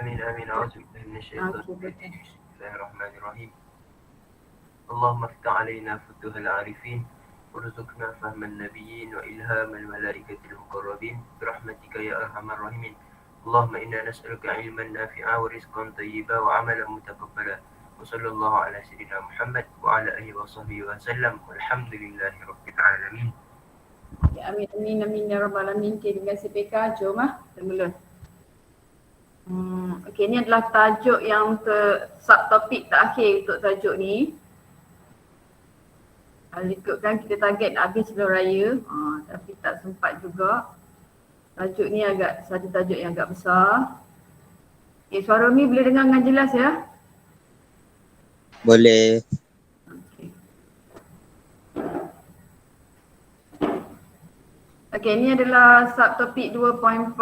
آمين آمين. أعوذ بالله من الشيطان Okey, betul. الرجيم. بسم الله الرحمن الرحيم. اللهم افتح علينا فتوح العارفين وارزقنا فهم النبيين وإلهام الملائكة المقربين برحمتك يا أرحم الراحمين. اللهم إنا نسألك علما نافعا ورزقا طيبا وعملا متقبلا. وصلى الله على سيدنا محمد وعلى آله وصحبه وسلم والحمد لله رب العالمين. Ya, amin, amin, amin, ya rabbal alamin. Okay, dengan CPK, jom kita mula. Okey, ni adalah tajuk yang subtopik terakhir untuk tajuk ni. Ikutkan kita target habis sebelum raya, tapi tak sempat juga. Tajuk ni satu tajuk yang agak besar. Okay, suara Umi boleh dengar dengan jelas ya? Boleh. Okey, ini adalah subtopik 2.4,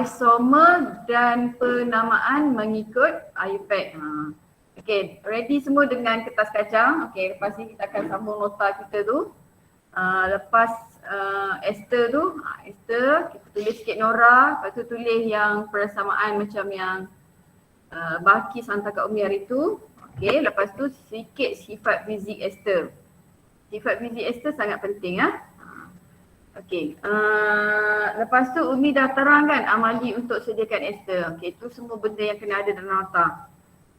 isomer dan penamaan mengikut IUPAC. Okey, ready semua dengan kertas kacang. Okey, lepas ni kita akan sambung nota kita tu. Lepas ester tu, ester kita tulis sikit Nora, lepas tu tulis yang persamaan macam yang Balkis hantar kat Umi hari tu. Okey, lepas tu sikit sifat fizik ester. Sifat fizik ester sangat penting Okey, lepas tu Umi dah terangkan amali untuk sediakan ester. Okey, tu semua benda yang kena ada dalam nota.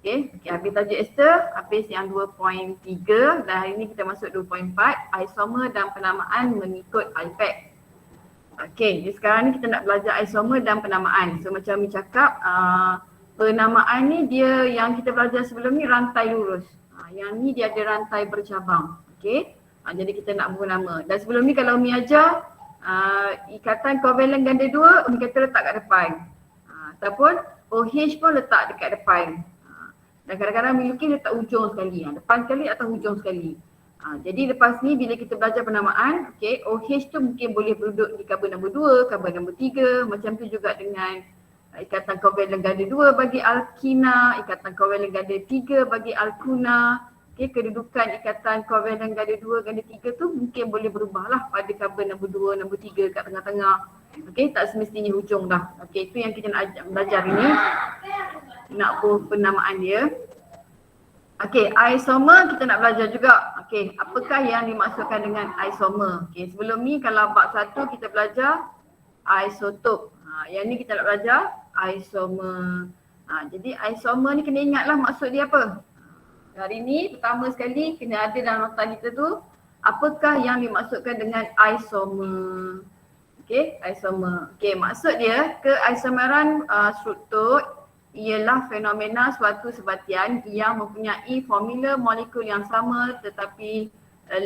Okey, habis tajuk ester, habis yang 2.3 dan hari ni kita masuk 2.4, isomer dan penamaan mengikut IUPAC. Okey, jadi sekarang ni kita nak belajar isomer dan penamaan. So macam Umi cakap, penamaan ni dia yang kita belajar sebelum ni rantai lurus. Yang ni dia ada rantai bercabang. Okey. Jadi kita nak buat nama. Dan sebelum ni kalau Umi ajar ikatan kovalen ganda 2, Umi kata letak kat depan. Ataupun OH pun letak dekat depan. Dan kadang-kadang Umi lukis letak hujung sekali. Depan sekali atau hujung sekali. Jadi lepas ni bila kita belajar penamaan, okay, OH tu mungkin boleh duduk di karbon nombor 2, karbon nombor 3. Macam tu juga dengan ikatan kovalen ganda 2 bagi alkina, ikatan kovalen ganda 3 bagi alkuna. Okay, kedudukan ikatan kovalen ganda 2, ganda 3 tu mungkin boleh berubah lah pada karbon nombor 2, nombor 3 kat tengah-tengah. Okay, tak semestinya hujung dah. Okay, itu yang kita nak belajar ini. Nak buat penamaan dia. Okay, isomer kita nak belajar juga. Okay, apakah yang dimaksudkan dengan isomer? Okay, sebelum ni kalau bab 1 kita belajar isotop. Yang ni kita nak belajar isomer. Jadi isomer ni kena ingatlah maksud dia apa. Hari ni pertama sekali kena ada dalam nota kita tu apakah yang dimaksudkan dengan isomer. Okey, isomer. Okey, maksud dia keisomeran struktur ialah fenomena suatu sebatian yang mempunyai formula molekul yang sama tetapi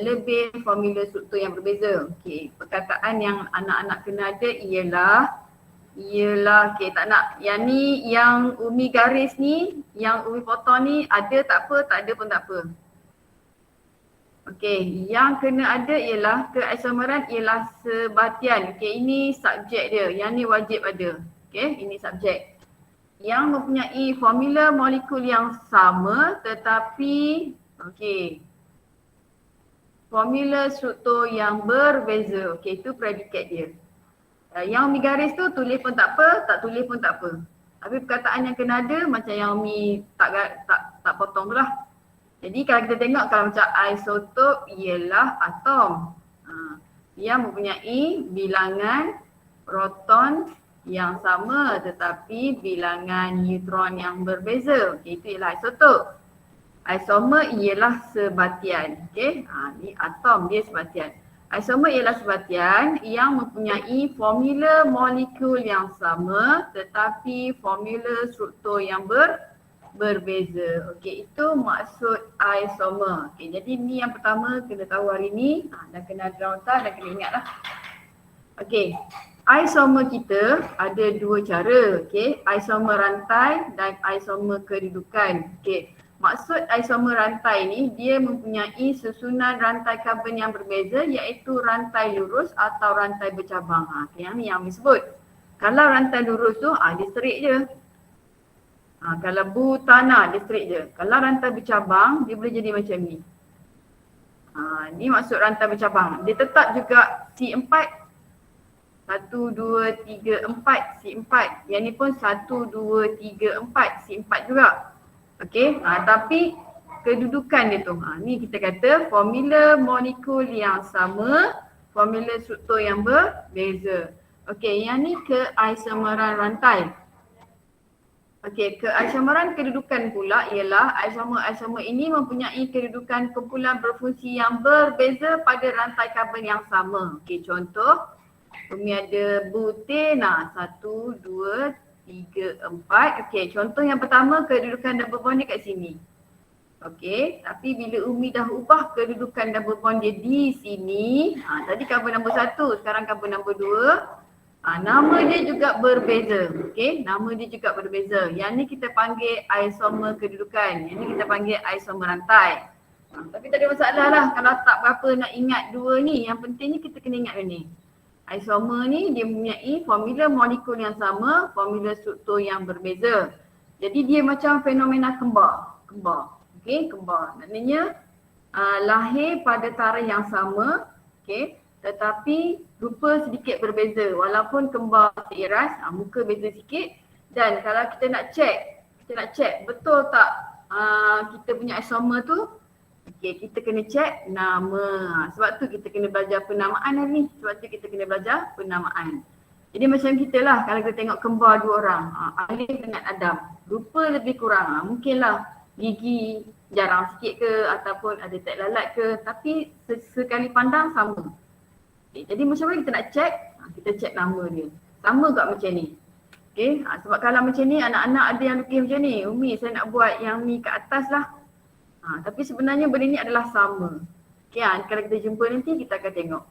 lebih formula struktur yang berbeza. Okey, perkataan yang anak-anak kena ada ialah okey, tak nak. Yang ni yang Umi garis ni, yang Umi potong ni ada tak apa, tak ada pun tak apa. Okey, yang kena ada ialah keisomeran ialah sebatian. Okey, ini subjek dia. Yang ni wajib ada. Okey, ini subjek. Yang mempunyai formula molekul yang sama tetapi formula struktur yang berbeza. Okey, itu predikat dia. Yang Umi garis tu tulis pun tak apa, tak tulis pun tak apa. Tapi perkataan yang kena ada macam yang Umi tak potong tu lah. Jadi kalau kita tengok kalau macam isotop ialah atom yang mempunyai bilangan proton yang sama tetapi bilangan neutron yang berbeza. Okay, itu ialah isotop. Isomer ialah sebatian. Okay, ni atom dia sebatian. Isomer ialah sebatian yang mempunyai formula molekul yang sama tetapi formula struktur yang berbeza. Okey, itu maksud isomer. Okey, jadi ni yang pertama kena tahu hari ni dan kena ada nota dan kena ingatlah. Okey, isomer kita ada dua cara. Okey, isomer rantai dan isomer kedudukan. Okey. Maksud isomer rantai ni dia mempunyai susunan rantai karbon yang berbeza iaitu rantai lurus atau rantai bercabang. Yang ni yang disebut. Kalau rantai lurus tu dia straight je. Kalau butana dia straight je. Kalau rantai bercabang dia boleh jadi macam ni. Ni maksud rantai bercabang. Dia tetap juga C4 1, 2, 3, 4, C4. Yang ni pun 1, 2, 3, 4, C4 juga. Okey, tapi kedudukan dia tu. Ni kita kata formula molekul yang sama, formula struktur yang berbeza. Okey, yang ni keisomeran rantai. Okey, keisomeran kedudukan pula ialah isomer-isomer ini mempunyai kedudukan kumpulan berfungsi yang berbeza pada rantai karbon yang sama. Okey, contoh Umi ada butin, 1, 2, 3, 4. Okey, contoh yang pertama kedudukan double bond dia kat sini. Okey, tapi bila Umi dah ubah kedudukan double bond dia di sini, tadi karbon nombor 1, sekarang karbon nombor 2. Nama dia juga berbeza. Okey, nama dia juga berbeza. Yang ni kita panggil isomer kedudukan. Yang ni kita panggil isomer rantai. Tapi tak ada masalah lah kalau tak berapa nak ingat dua ni. Yang pentingnya kita kena ingat ni. Isomer ni dia mempunyai formula molekul yang sama, formula struktur yang berbeza. Jadi dia macam fenomena kembar. Okey, kembar. Maknanya lahir pada tarikh yang sama. Okey. Tetapi rupa sedikit berbeza walaupun kembar seiras, muka beza sikit. Dan kalau kita nak check betul tak kita punya isomer tu, okey, kita kena check nama. Sebab tu kita kena belajar penamaan hari ni. Jadi macam kita lah kalau kita tengok kembar dua orang, Alif dengan Adam, rupa lebih kurang, mungkinlah gigi jarang sikit ke ataupun ada tek lalat ke, tapi sekali pandang sama. Jadi macam mana kita nak check? Kita check nama dia. Sama tak macam ni? Okay, sebab kalau macam ni anak-anak ada yang lukis macam ni, Umi saya nak buat yang ni kat atas lah. Tapi sebenarnya benda ni adalah sama. Okay, kalau kita jumpa nanti kita akan tengok.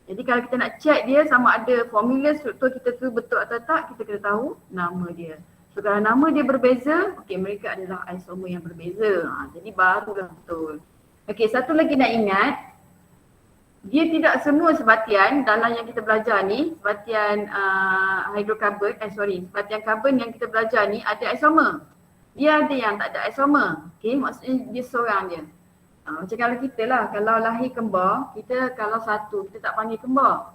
Jadi kalau kita nak check dia sama ada formula struktur kita tu betul atau tak, kita kena tahu nama dia. So kalau nama dia berbeza, okay, mereka adalah isomer yang berbeza. Jadi barulah betul. Okay, satu lagi nak ingat, dia tidak semua sebatian dalam yang kita belajar ni, sebatian sebatian karbon yang kita belajar ni ada isomer. Dia ada yang tak ada isomer. Okay, maksudnya dia seorang je. Macam kalau kita lah, kalau lahir kembar, kita kalau satu, kita tak panggil kembar.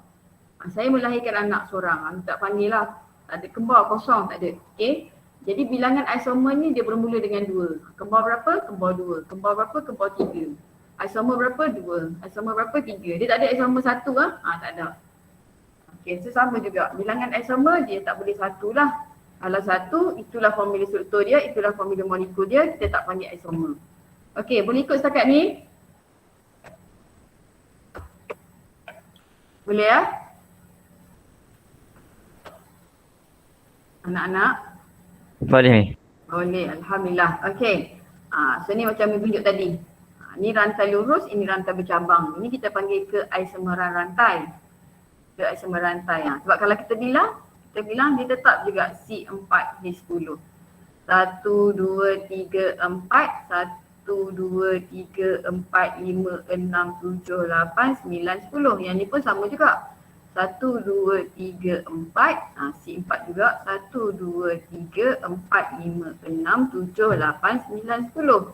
Saya melahirkan anak seorang, tak panggil lah. Tak ada kembar, kosong, tak ada. Okay. Jadi bilangan isomer ni dia bermula dengan 2. Kembar berapa? Kembar 2. Kembar berapa? Kembar 3. Isomer berapa? 2. Isomer berapa? 3. Dia tak ada isomer 1 lah. Tak ada. Okey, so sama juga. Bilangan isomer dia tak boleh 1 lah. Kalau 1, itulah formula struktur dia, itulah formula molekul dia, kita tak panggil isomer. Okey, boleh ikut setakat ni? Boleh ya? Anak-anak? Boleh. Boleh, Alhamdulillah. Okey. So ni macam yang tunjuk tadi. Ini rantai lurus, ini rantai bercabang. Ini kita panggil keisomeran rantai. Keisomeran rantai. Sebab kalau kita bilang dia tetap juga C4H10. 1, 2, 3, 4. 1, 2, 3, 4, 5, 6, 7, 8, 9, 10. Yang ni pun sama juga. 1, 2, 3, 4. C4 juga. 1, 2, 3, 4, 5, 6, 7, 8, 9, 10.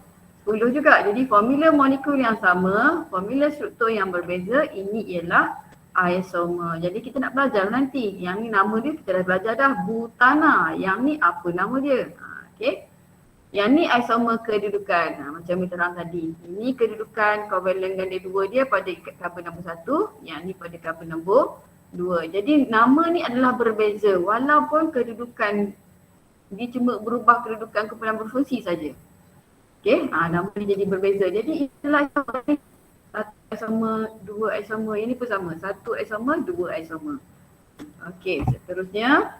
10 juga. Jadi formula molekul yang sama, formula struktur yang berbeza, ini ialah isomer. Jadi kita nak belajar nanti. Yang ni nama dia kita dah belajar dah, butana. Yang ni apa nama dia? Okey. Yang ni isomer kedudukan. Macam yang terang tadi. Ini kedudukan kovalen ganda 2 dia pada karbon nombor 1, yang ni pada karbon nombor 2. Jadi nama ni adalah berbeza walaupun kedudukan dia cuma berubah kedudukan kumpulan berfungsi saja. Okey, nama dia jadi berbeza. Jadi itulah isomer. 1 isomer, 2 isomer, yang ni pun sama. 1 isomer, 2 isomer. Okey, seterusnya.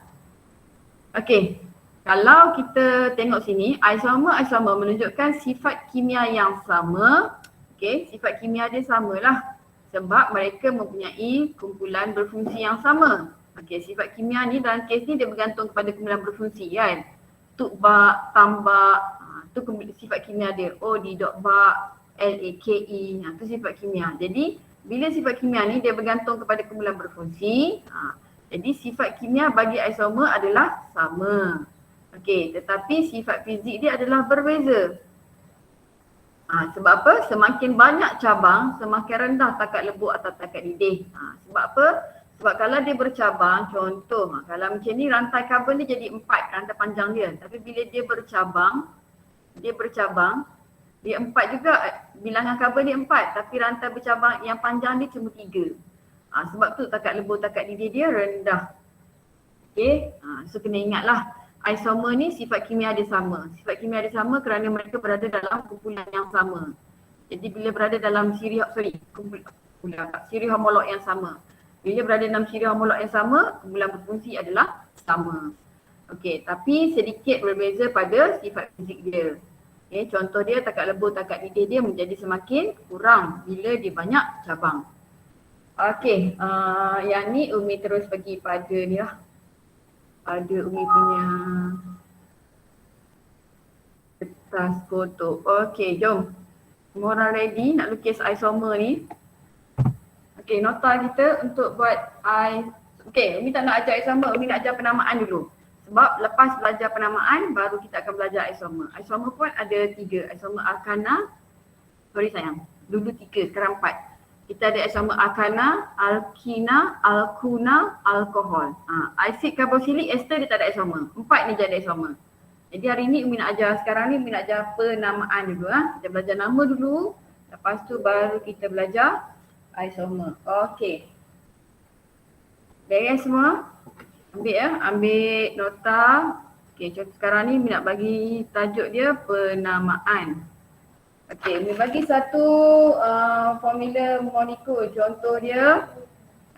Okey, kalau kita tengok sini, isomer menunjukkan sifat kimia yang sama. Okey, sifat kimia dia samalah sebab mereka mempunyai kumpulan berfungsi yang sama. Okey, sifat kimia ni dalam kes ni dia bergantung kepada kumpulan berfungsi kan. Tukbak, tambak, tu sifat kimia dia. O D dot bak, LAKE, tu sifat kimia. Jadi bila sifat kimia ni dia bergantung kepada kumpulan berfungsi. Jadi sifat kimia bagi isomer adalah sama. Okey, tetapi sifat fizik dia adalah berbeza. Sebab apa? Semakin banyak cabang, semakin rendah takat lebuk atau takat didih. Sebab apa? Sebab kalau dia bercabang, contoh kalau macam ni rantai kabel dia jadi 4 rantai panjang dia. Tapi bila dia bercabang, dia 4 juga, bilangan kabel dia 4 tapi rantai bercabang yang panjang dia cuma 3. Sebab tu takat lebur takat didih dia rendah. Okey, so kena ingatlah isomer ni sifat kimia dia sama. Sifat kimia dia sama kerana mereka berada dalam kumpulan yang sama. Jadi bila berada dalam siri homolog yang sama. Bila berada dalam siri homolog yang sama, kumpulan berfungsi adalah sama. Okey, tapi sedikit berbeza pada sifat fizik dia. Okey, contoh dia takat lebur takat didih dia menjadi semakin kurang bila dia banyak cabang. Okey, yang ni Umi terus pergi pada ni lah. Pada Umi punya kertas kotak. Okey, jom. Semua orang ready nak lukis isomer ni? Okey, nota kita untuk buat okey, Umi tak nak ajar isomer, Umi nak ajar penamaan dulu. Sebab lepas belajar penamaan, baru kita akan belajar isomer. Isomer pun ada 3, isomer alkana, dulu 3, sekarang 4. Kita ada isomer alkana, alkina, alkuna, alkohol. Asid karboksilik ester dia tak ada isomer. 4 ni je ada isomer. Jadi hari ni Umi nak ajar, sekarang ni Umi nak ajar penamaan dulu. Kita belajar nama dulu, lepas tu baru kita belajar isomer. Okey. Beres semua? Ambil nota. Okey, contoh sekarang ni Umi nak bagi tajuk dia penamaan. Okey, Umi bagi satu formula molekul. Contoh dia,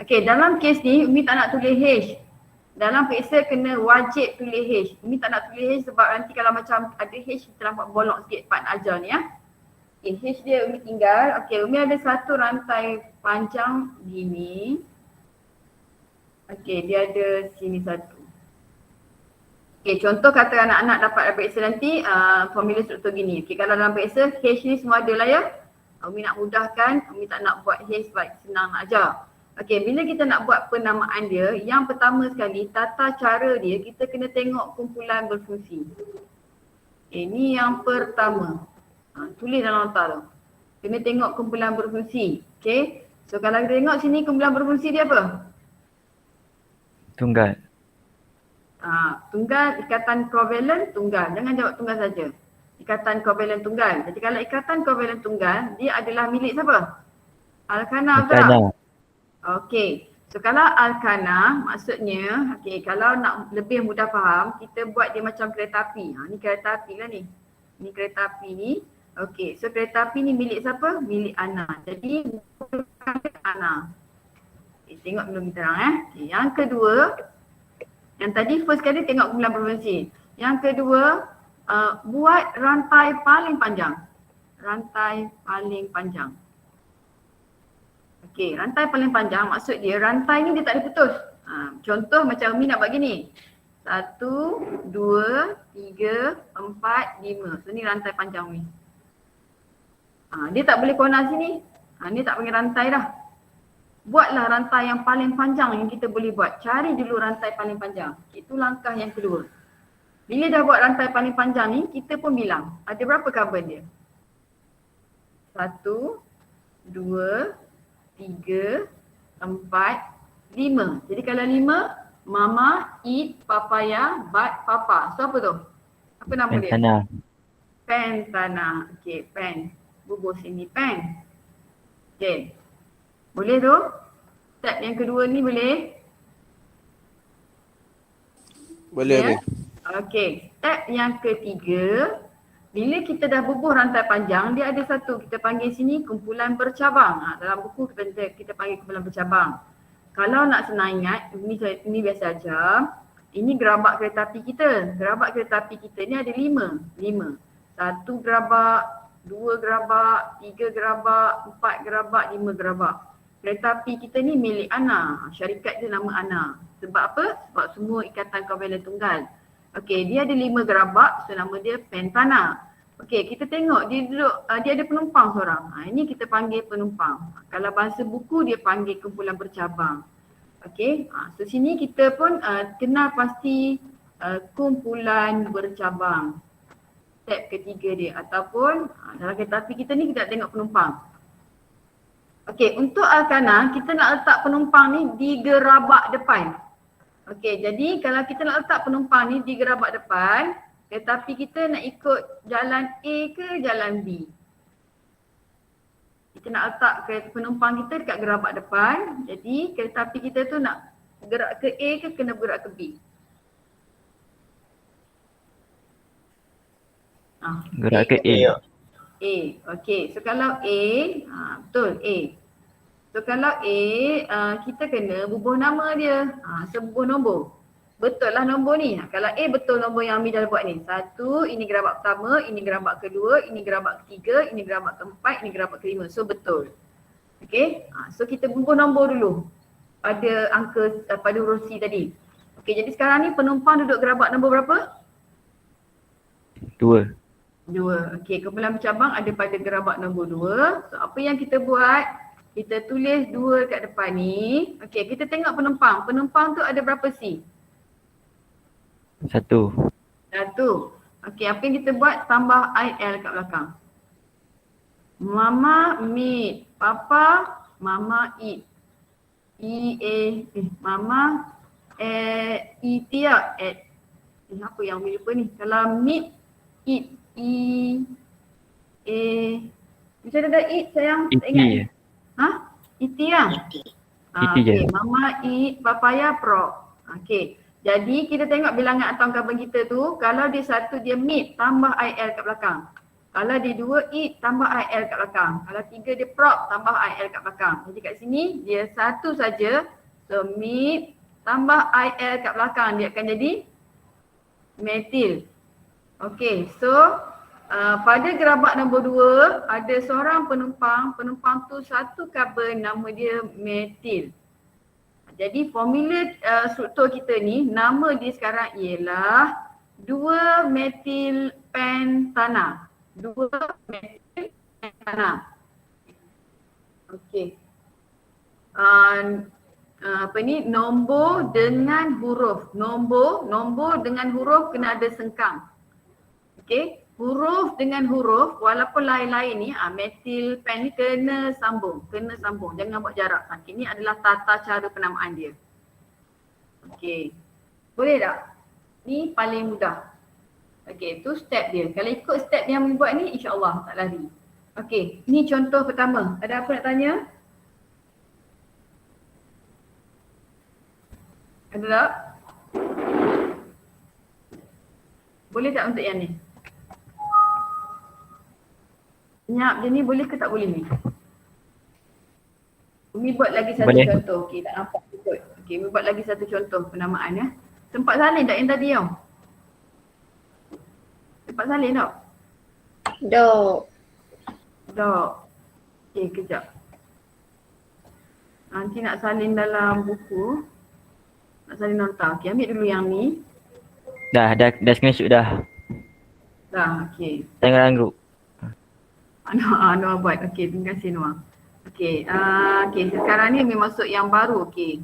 okey, dalam kes ni Umi tak nak tulis H. Dalam periksa kena wajib tulis H. Umi tak nak tulis H sebab nanti kalau macam ada H kita nampak bolong sikit part nak ajar ni ya. Okay, H dia Umi tinggal. Okay, Umi ada satu rantai panjang gini. Okay, dia ada sini satu. Okay, contoh kata anak-anak dapat periksa nanti formula struktur gini. Okay, kalau dalam periksa H ni semua ada lah ya. Umi nak mudahkan, Umi tak nak buat H sebab senang nak ajar. Okay, bila kita nak buat penamaan dia, yang pertama sekali tata cara dia kita kena tengok kumpulan berfungsi. Ini yang pertama. Tulis dalam nota tu. Kena tengok kumpulan berfungsi. Okay. So kalau kita tengok sini kumpulan berfungsi dia apa? Tunggal. Tunggal, ikatan kovalen tunggal. Jangan jawab tunggal saja. Ikatan kovalen tunggal. Jadi kalau ikatan kovalen tunggal, dia adalah milik siapa? Alkana ke tak? Okey. So kalau alkana maksudnya, okey, kalau nak lebih mudah faham, kita buat dia macam kereta api. Ni kereta api lah ni. Ni kereta api ni. Okey, so kereta api ni milik siapa? Milik Ana. Jadi Ana. Okay, tengok dulu kita orang Okay, yang kedua, yang tadi first kali tengok kumpulan berfungsi. Yang kedua, buat rantai paling panjang. Rantai paling panjang. Okey, rantai paling panjang maksud dia rantai ni dia tak ada putus. Contoh macam Umi nak buat gini. 1, 2, 3, 4, 5. So ni rantai panjang ni. Dia tak boleh corner sini. Ni tak panggil rantai dah. Buatlah rantai yang paling panjang yang kita boleh buat. Cari dulu rantai paling panjang. Itu langkah yang kedua. Bila dah buat rantai paling panjang ni, kita pun bilang ada berapa kabel dia. 1, 2, 3, 4, 5. Jadi kalau 5, mama, eat, papaya, but, papa. So apa tu? Apa nama dia? Pentana. Pentana. Okey, pen. Bubuh sini pen. Okey. Boleh tu? Step yang kedua ni boleh? Boleh. Okey. Step yang ketiga, bila kita dah bubuh rantai panjang, dia ada satu kita panggil sini kumpulan bercabang. Dalam buku kita panggil kumpulan bercabang. Kalau nak senang ingat, ini biasa ajar. Ini gerabak kereta api kita. Gerabak kereta api kita ni ada 5. 1 gerabak, 2 gerabak, 3 gerabak, 4 gerabak, 5 gerabak. Kereta api kita ni milik Ana. Syarikat dia nama Ana. Sebab apa? Sebab semua ikatan kovalen tunggal. Okey, dia ada 5 gerabak, so nama dia pentana. Okey, kita tengok dia duduk, dia ada penumpang seorang. Ini kita panggil penumpang. Kalau bahasa buku dia panggil kumpulan bercabang. Okey, so sini kita pun kenal pasti kumpulan bercabang. Step ketiga dia ataupun dalam kereta api kita ni kita tengok penumpang. Okey, untuk Al-Kana kita nak letak penumpang ni di gerabak depan. Okey, jadi kalau kita nak letak penumpang ni di gerabak depan, tetapi kita nak ikut jalan A ke jalan B. Kita nak letak penumpang kita dekat gerabak depan, jadi kereta api kita tu nak gerak ke A ke kena gerak ke B? Gerak ke A. A. Okey, so kalau A, betul A. So kalau A, kita kena bubuh nama dia. So bubuh nombor. Betul lah nombor ni. Kalau A betul nombor yang Ami dah buat ni. 1, ini gerabak pertama, ini gerabak kedua, ini gerabak ketiga, ini gerabak keempat, ini gerabak kelima. So betul. Okey, so kita bubuh nombor dulu pada angka, pada huruf C tadi. Okey, jadi sekarang ni penumpang duduk gerabak nombor berapa? 2. 2. Okey, kumpulan bercabang ada pada gerabak nombor 2. So apa yang kita buat? Kita tulis 2 kat depan ni. Okey, kita tengok penumpang. Penumpang tu ada berapa C? 1. 1. Okey, apa yang kita buat? Tambah IL kat belakang. Mama meet. Papa, mama eat. Mama eat ya. Apa yang Umi lupa ni? Kalau meet, eat. Macam ada eat sayang? Tak ingat. Iti lah. Iti je. Okay. Mama eat papaya frog. Okay. Jadi kita tengok bilangan atau angka kita tu, kalau dia 1 dia meet tambah IL kat belakang. Kalau dia 2 eat tambah IL kat belakang. Kalau 3 dia frog tambah IL kat belakang. Jadi kat sini dia 1 saja. So meet tambah IL kat belakang dia akan jadi metil. Okay, so pada gerabak nombor 2 ada seorang penumpang tu satu carbon nama dia metil. Jadi formula struktur kita ni nama dia sekarang ialah 2 metil pentana. 2 metil pentana. Okey. Apa ni, nombor dengan huruf. Nombor dengan huruf kena ada sengkang. Okey. Huruf dengan huruf walaupun lain-lain ni metil pen ni kena sambung. Jangan buat jarak. Ini adalah tata cara penamaan dia. Okey. Boleh tak? Ni paling mudah. Okey, tu step dia. Kalau ikut step yang buat ni insya-Allah tak lari. Okey, ni contoh pertama. Ada apa nak tanya? Ada tak? Boleh tak untuk yang ni? Senyap je ni boleh ke tak boleh ni? Umi buat lagi satu boleh. Contoh. Okey, tak nampak ikut. Okey, Umi buat lagi satu contoh penamaan ya. Tempat salin tak yang tadi tau? Tempat salin tak? Dok. Okey, kejap. Nanti nak salin dalam buku. Nak salin nota. Okey, ambil dulu yang ni. Dah screenshot dah. Dah, okey. Tengok dalam grup. Noah buat. Okey, terima kasih Noah. Okey, sekarang ni Umi masuk yang baru. Okey.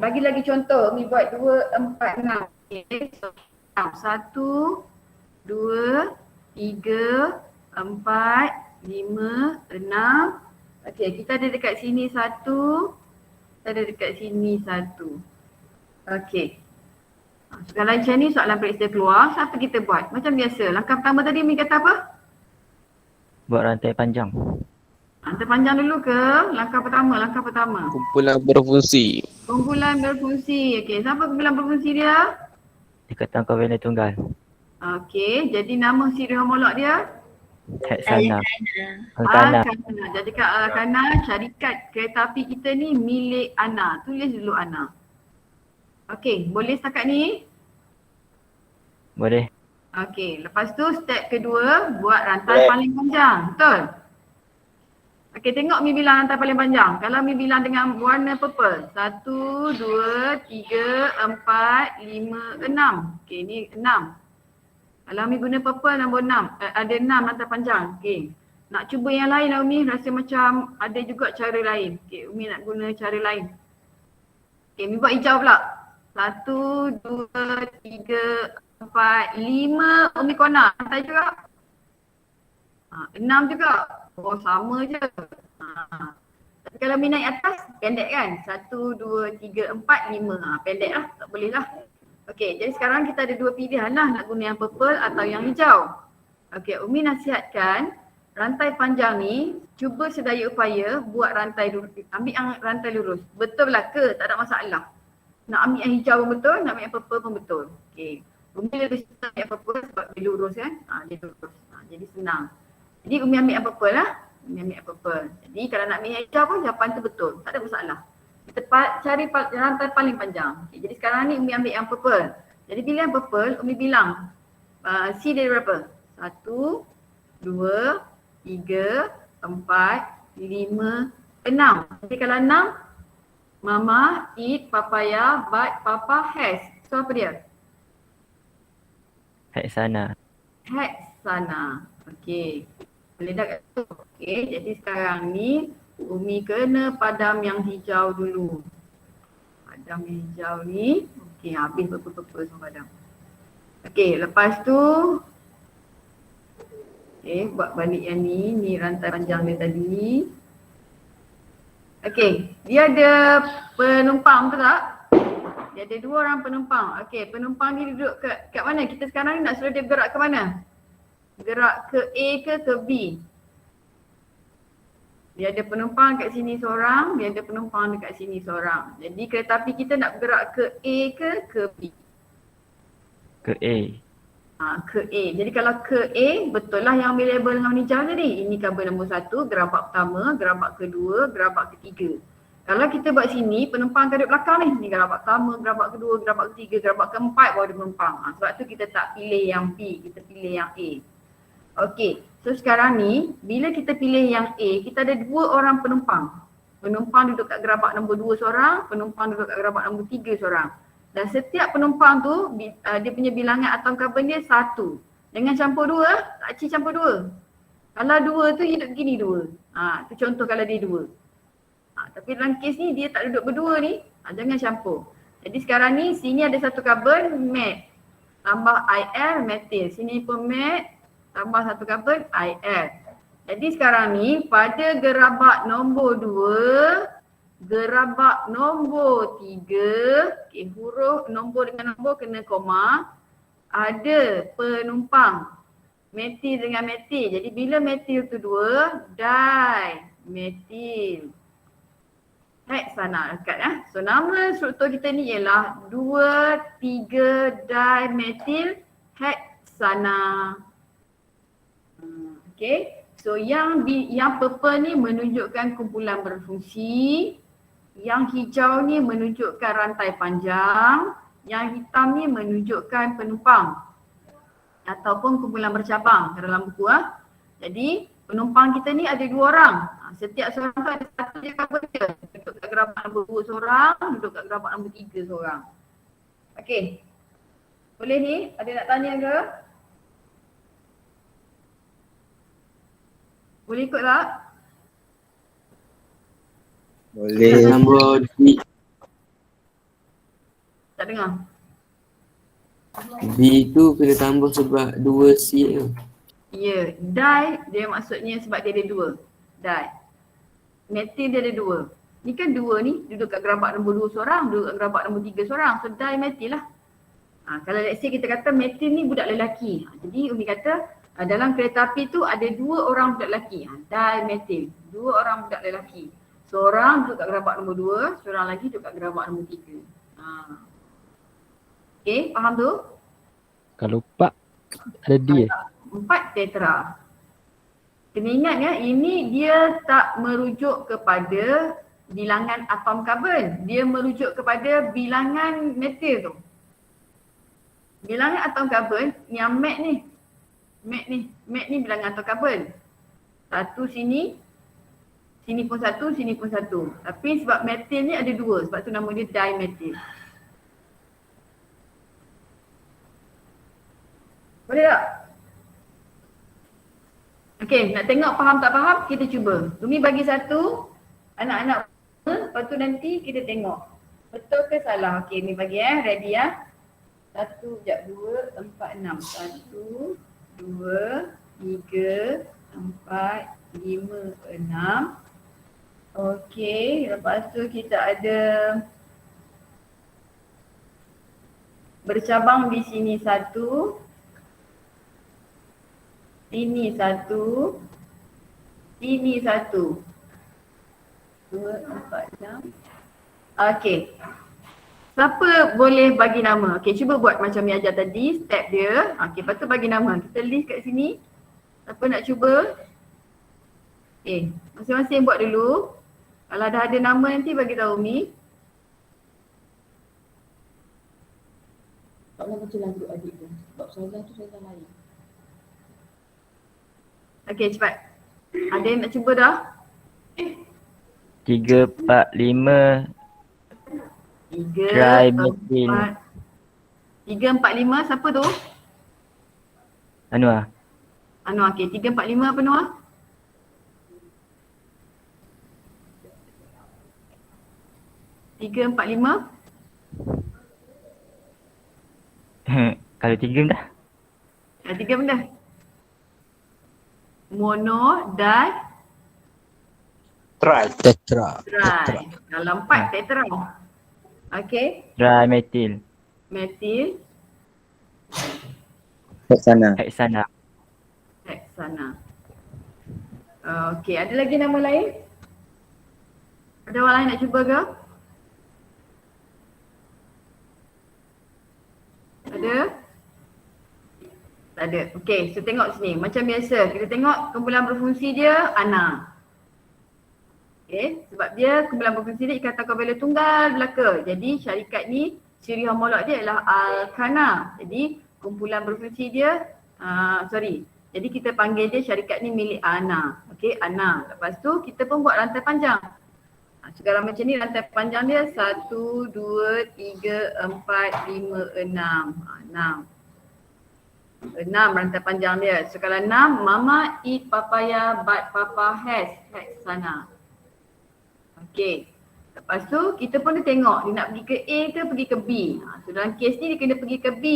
Bagi lagi contoh, Umi buat 2, 4, 6. Okey, so 1, 2, 3, 4, 5, 6. Okey, kita ada dekat sini 1. Kita ada dekat sini 1. Okey. Soalan macam ni, soalan periksa keluar. Apa kita buat? Macam biasa. Langkah pertama tadi Umi kata apa? Buat rantai panjang. Rantai panjang dulu ke? Langkah pertama. Kumpulan berfungsi. Okey, siapa kumpulan berfungsi dia? Ikatan kovalent tunggal. Okey, jadi nama siri homolog dia? Heksana. Al-Kana. Al-Kana. Jadi kat Al-Kana, syarikat kereta api kita ni milik Ana. Tulis dulu Ana. Okey, boleh setakat ni? Boleh. Okey, lepas tu step kedua buat rantai paling panjang. Betul? Okey, tengok Mi bilang rantai paling panjang. Kalau Mi bilang dengan warna purple. 1, 2, 3, 4, 5, 6. Okey, ni 6. Kalau Mi guna purple nombor 6. Ada 6 rantai panjang. Okey. Nak cuba yang lain lah Umi, rasa macam ada juga cara lain. Okey, Umi nak guna cara lain. Okey, Mi buat hijau pula. 1, 2, 3, 4, 5. Umi kona. Rantai juga. 6 juga. Oh, sama je. Tapi kalau Mi naik atas, pendek kan? 1, 2, 3, 4, 5. Pendek lah, tak boleh lah. Okey, jadi sekarang kita ada dua pilihan lah nak guna yang purple atau yang hijau. Okey, Umi nasihatkan rantai panjang ni cuba sedaya upaya buat rantai lurus, ambil yang rantai lurus. Betul lah ke? Tak ada masalah. Nak ambil yang hijau pun betul, nak ambil yang purple pun betul. Okey. Umi lebih suka ambil yang purple sebab dia lurus kan? Dia lurus. Jadi senang. Jadi Umi ambil yang purple lah. Umi ambil yang purple. Jadi kalau nak ambil yang hijau pun jawapan tu betul. Tak ada masalah. Kita cari rantai paling panjang. Okay, jadi sekarang ni Umi ambil yang purple. Jadi bila yang purple, Umi bilang C dari berapa? 1, 2, 3, 4, 5, 6. Jadi kalau 6, Mama eat papaya but Papa has. So apa dia? Heksana. Heksana. Okey. Boleh dah kat tu? Okey, jadi sekarang ni Umi kena padam yang hijau dulu. Padam yang hijau ni. Okey, habis purple semua padam. Okey, lepas tu buat balik yang ni. Ni rantai panjang dia tadi. Okey, dia ada penumpang betul tak? Dia ada 2 orang penumpang. Okey, penumpang ni duduk kat mana? Kita sekarang ni nak suruh dia bergerak ke mana? Gerak ke A ke B? Dia ada penumpang kat sini seorang, dia ada penumpang dekat sini seorang. Jadi kereta api kita nak bergerak ke A ke B? Ke A. Ke A. Jadi kalau ke A, betul lah yang ambil label dengan warna hijau tadi. Ini kabel nombor 1, gerabak pertama, gerabak kedua, gerabak ketiga. Kalau kita buat sini, penumpang kat belakang ni. Ni gerabak pertama, gerabak kedua, gerabak ketiga, gerabak keempat baru ada penumpang. Sebab tu kita tak pilih yang B, kita pilih yang A. Okey, so sekarang ni bila kita pilih yang A, kita ada 2 orang penumpang. Penumpang duduk kat gerabak nombor 2 seorang, penumpang duduk kat gerabak nombor 3 seorang. Dan setiap penumpang tu dia punya bilangan atom karbon dia 1. Jangan campur 2, tak cik campur 2. Kalau 2 tu hidup gini 2. Tu contoh kalau dia 2. Tapi dalam kes ni dia tak duduk berdua ni, jangan campur. Jadi sekarang ni sini ada satu karbon mat tambah IR metil. Sini pun mat tambah satu karbon IR. Jadi sekarang ni pada gerabak nombor 2, gerabak nombor 3, huruf nombor dengan nombor kena koma, ada penumpang metil dengan metil. Jadi bila metil tu 2, dimetil heksana dekat ya. So nama struktur kita ni ialah 2,3 dimetil heksana. Okay. So yang purple ni menunjukkan kumpulan berfungsi, yang hijau ni menunjukkan rantai panjang, yang hitam ni menunjukkan penumpang ataupun kumpulan bercabang dalam buku Jadi penumpang kita ni ada 2 orang. Setiap seorang tu ada satu je karbon dia. Duduk kat gerabak nombor 2 seorang, duduk kat gerabak nombor 3 seorang. Okey. Boleh ni? Ada nak tanya ke? Boleh ikut tak? Boleh nombor D. Tak dengar? B tu kena tambah sebab 2C tu. Ya, di dia maksudnya sebab dia ada 2. Di. Metil dia ada 2. Ni kan 2 ni duduk kat gerabak nombor 2 seorang, duduk kat gerabak nombor 3 seorang. So di metil lah. Kalau let's say kita kata metil ni budak lelaki. Jadi Umi kata dalam kereta api tu ada 2 orang budak lelaki. Di metil. 2 orang budak lelaki. Seorang duduk kat gerabak nombor 2, seorang lagi duduk kat gerabak nombor 3. Okay, faham tu? Kalau 4 ada D 4 tetra. Kena ingat ya, ini dia tak merujuk kepada bilangan atom karbon. Dia merujuk kepada bilangan metil tu. Bilangan atom karbon yang mat ni. Mat ni bilangan atom karbon. Satu sini, sini pun satu, sini pun satu. Tapi sebab metil ni ada 2, sebab tu nama dia dimetil. Boleh tak? Okey, nak tengok faham tak faham, kita cuba. Umi bagi satu, anak-anak, lepas tu nanti kita tengok. Betul ke salah? Okey, Umi bagi ready ya. 1, 2, 4, 6. 1, 2, 3, 4, 5, 6. Okey, lepas tu kita ada bercabang di sini satu, sini satu, sini satu. 2, 4, 6. Okey. Siapa boleh bagi nama? Okey, cuba buat macam yang ajar tadi, step dia. Okey, lepas tu bagi nama. Kita list kat sini. Siapa nak cuba? Okey, masing-masing buat dulu. Kalau dah ada nama nanti bagi tahu Umi. Tak nak baca lagu adik tu. Sebab Saizah tu Saizah lain. Okey, cepat. Ada yang nak cuba dah? 3, 4, 5. 3, Try mesin. 3, 4, 5. Siapa tu? Anwar. Anwar. Okey, 3, 4, 5 apa Anwar? Tiga, empat, lima. Kalau 3 dah. Ada 3 benda. Mono dan Tetra. try. Kalau 4 tetra. Okey. Try metil. Metil, Sana. Heksana. heksana. Okey, ada lagi nama lain? Ada orang lain nak cuba ke? Ada? Tak ada. Okey, so tengok sini. Macam biasa, kita tengok kumpulan berfungsi dia ana. Okey, sebab dia kumpulan berfungsi dia ikatan kovalent tunggal belaka. Jadi syarikat ni ciri homolog dia adalah alkana. Jadi kumpulan berfungsi dia jadi kita panggil dia syarikat ni milik ana. Okey, ana. Lepas tu kita pun buat rantai panjang. Segala macam ni rantai panjang dia 1, 2, 3, 4, 5, 6. 6 rantai panjang dia. So kalau 6, mama eat papaya but papa has sana. Okey. Lepas tu kita pun dia tengok dia nak pergi ke A ke pergi ke B. So dalam kes ni dia kena pergi ke B.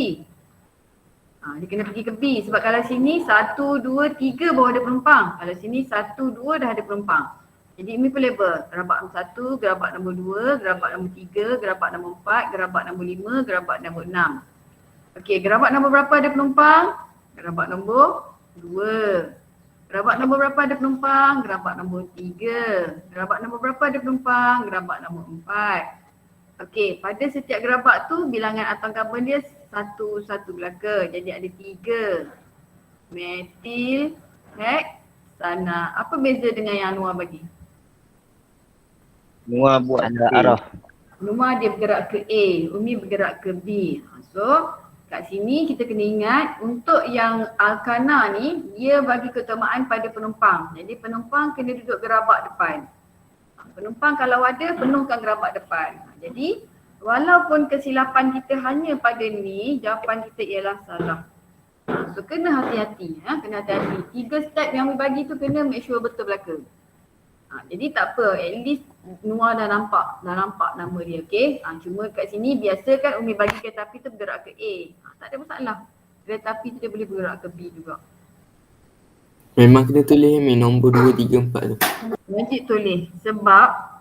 Dia kena pergi ke B sebab kalau sini 1, 2, 3 baru ada penumpang. Kalau sini 1, 2 dah ada penumpang. Jadi ini pun label. Gerabak nombor 1, gerabak nombor 2, gerabak nombor 3, gerabak nombor 4, gerabak nombor 5, gerabak nombor 6. Okey, gerabak nombor berapa ada penumpang? Gerabak nombor 2. Gerabak nombor berapa ada penumpang? Gerabak nombor 3. Gerabak nombor berapa ada penumpang? Gerabak nombor 4. Okey, pada setiap gerabak tu bilangan atom karbon dia satu belaka. Jadi ada 3. Metil, heksana. Apa beza dengan yang Anwar bagi? Semua buat Ada arah. Numa dia bergerak ke A, Umi bergerak ke B. So kat sini kita kena ingat untuk yang alkana ni dia bagi keutamaan pada penumpang. Jadi penumpang kena duduk gerabak depan. Penumpang kalau ada penuhkan gerabak depan. Jadi walaupun kesilapan kita hanya pada ni, jawapan kita ialah salah. So kena hati-hati, kena hati-hati. 3 step yang Umi bagi tu kena make sure betul belaka. Jadi tak apa, at least Noah dah nampak nama dia, okey. Cuma kat sini biasa kan Umi bagi kereta api tu bergerak ke A. Tak ada masalah. Kereta api tu dia boleh bergerak ke B juga. Memang kena tulis nombor 2, 3, 4 tu. Wajib tulis sebab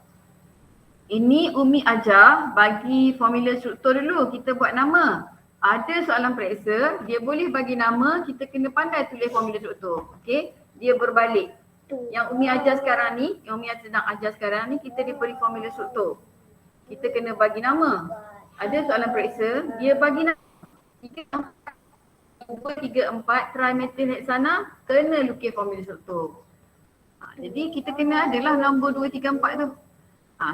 ini Umi ajar bagi formula struktur dulu, kita buat nama. Ada soalan periksa, dia boleh bagi nama, kita kena pandai tulis formula struktur. Okey, dia berbalik. Yang Umi ajar sekarang ni, yang Umi sedang ajar sekarang ni, kita diberi formula struktur. Kita kena bagi nama. Ada soalan periksa, dia bagi nama 3, 4, trimetil heksana, kena lukis formula struktur. Jadi kita kena adalah nombor 2, 3, 4 tu.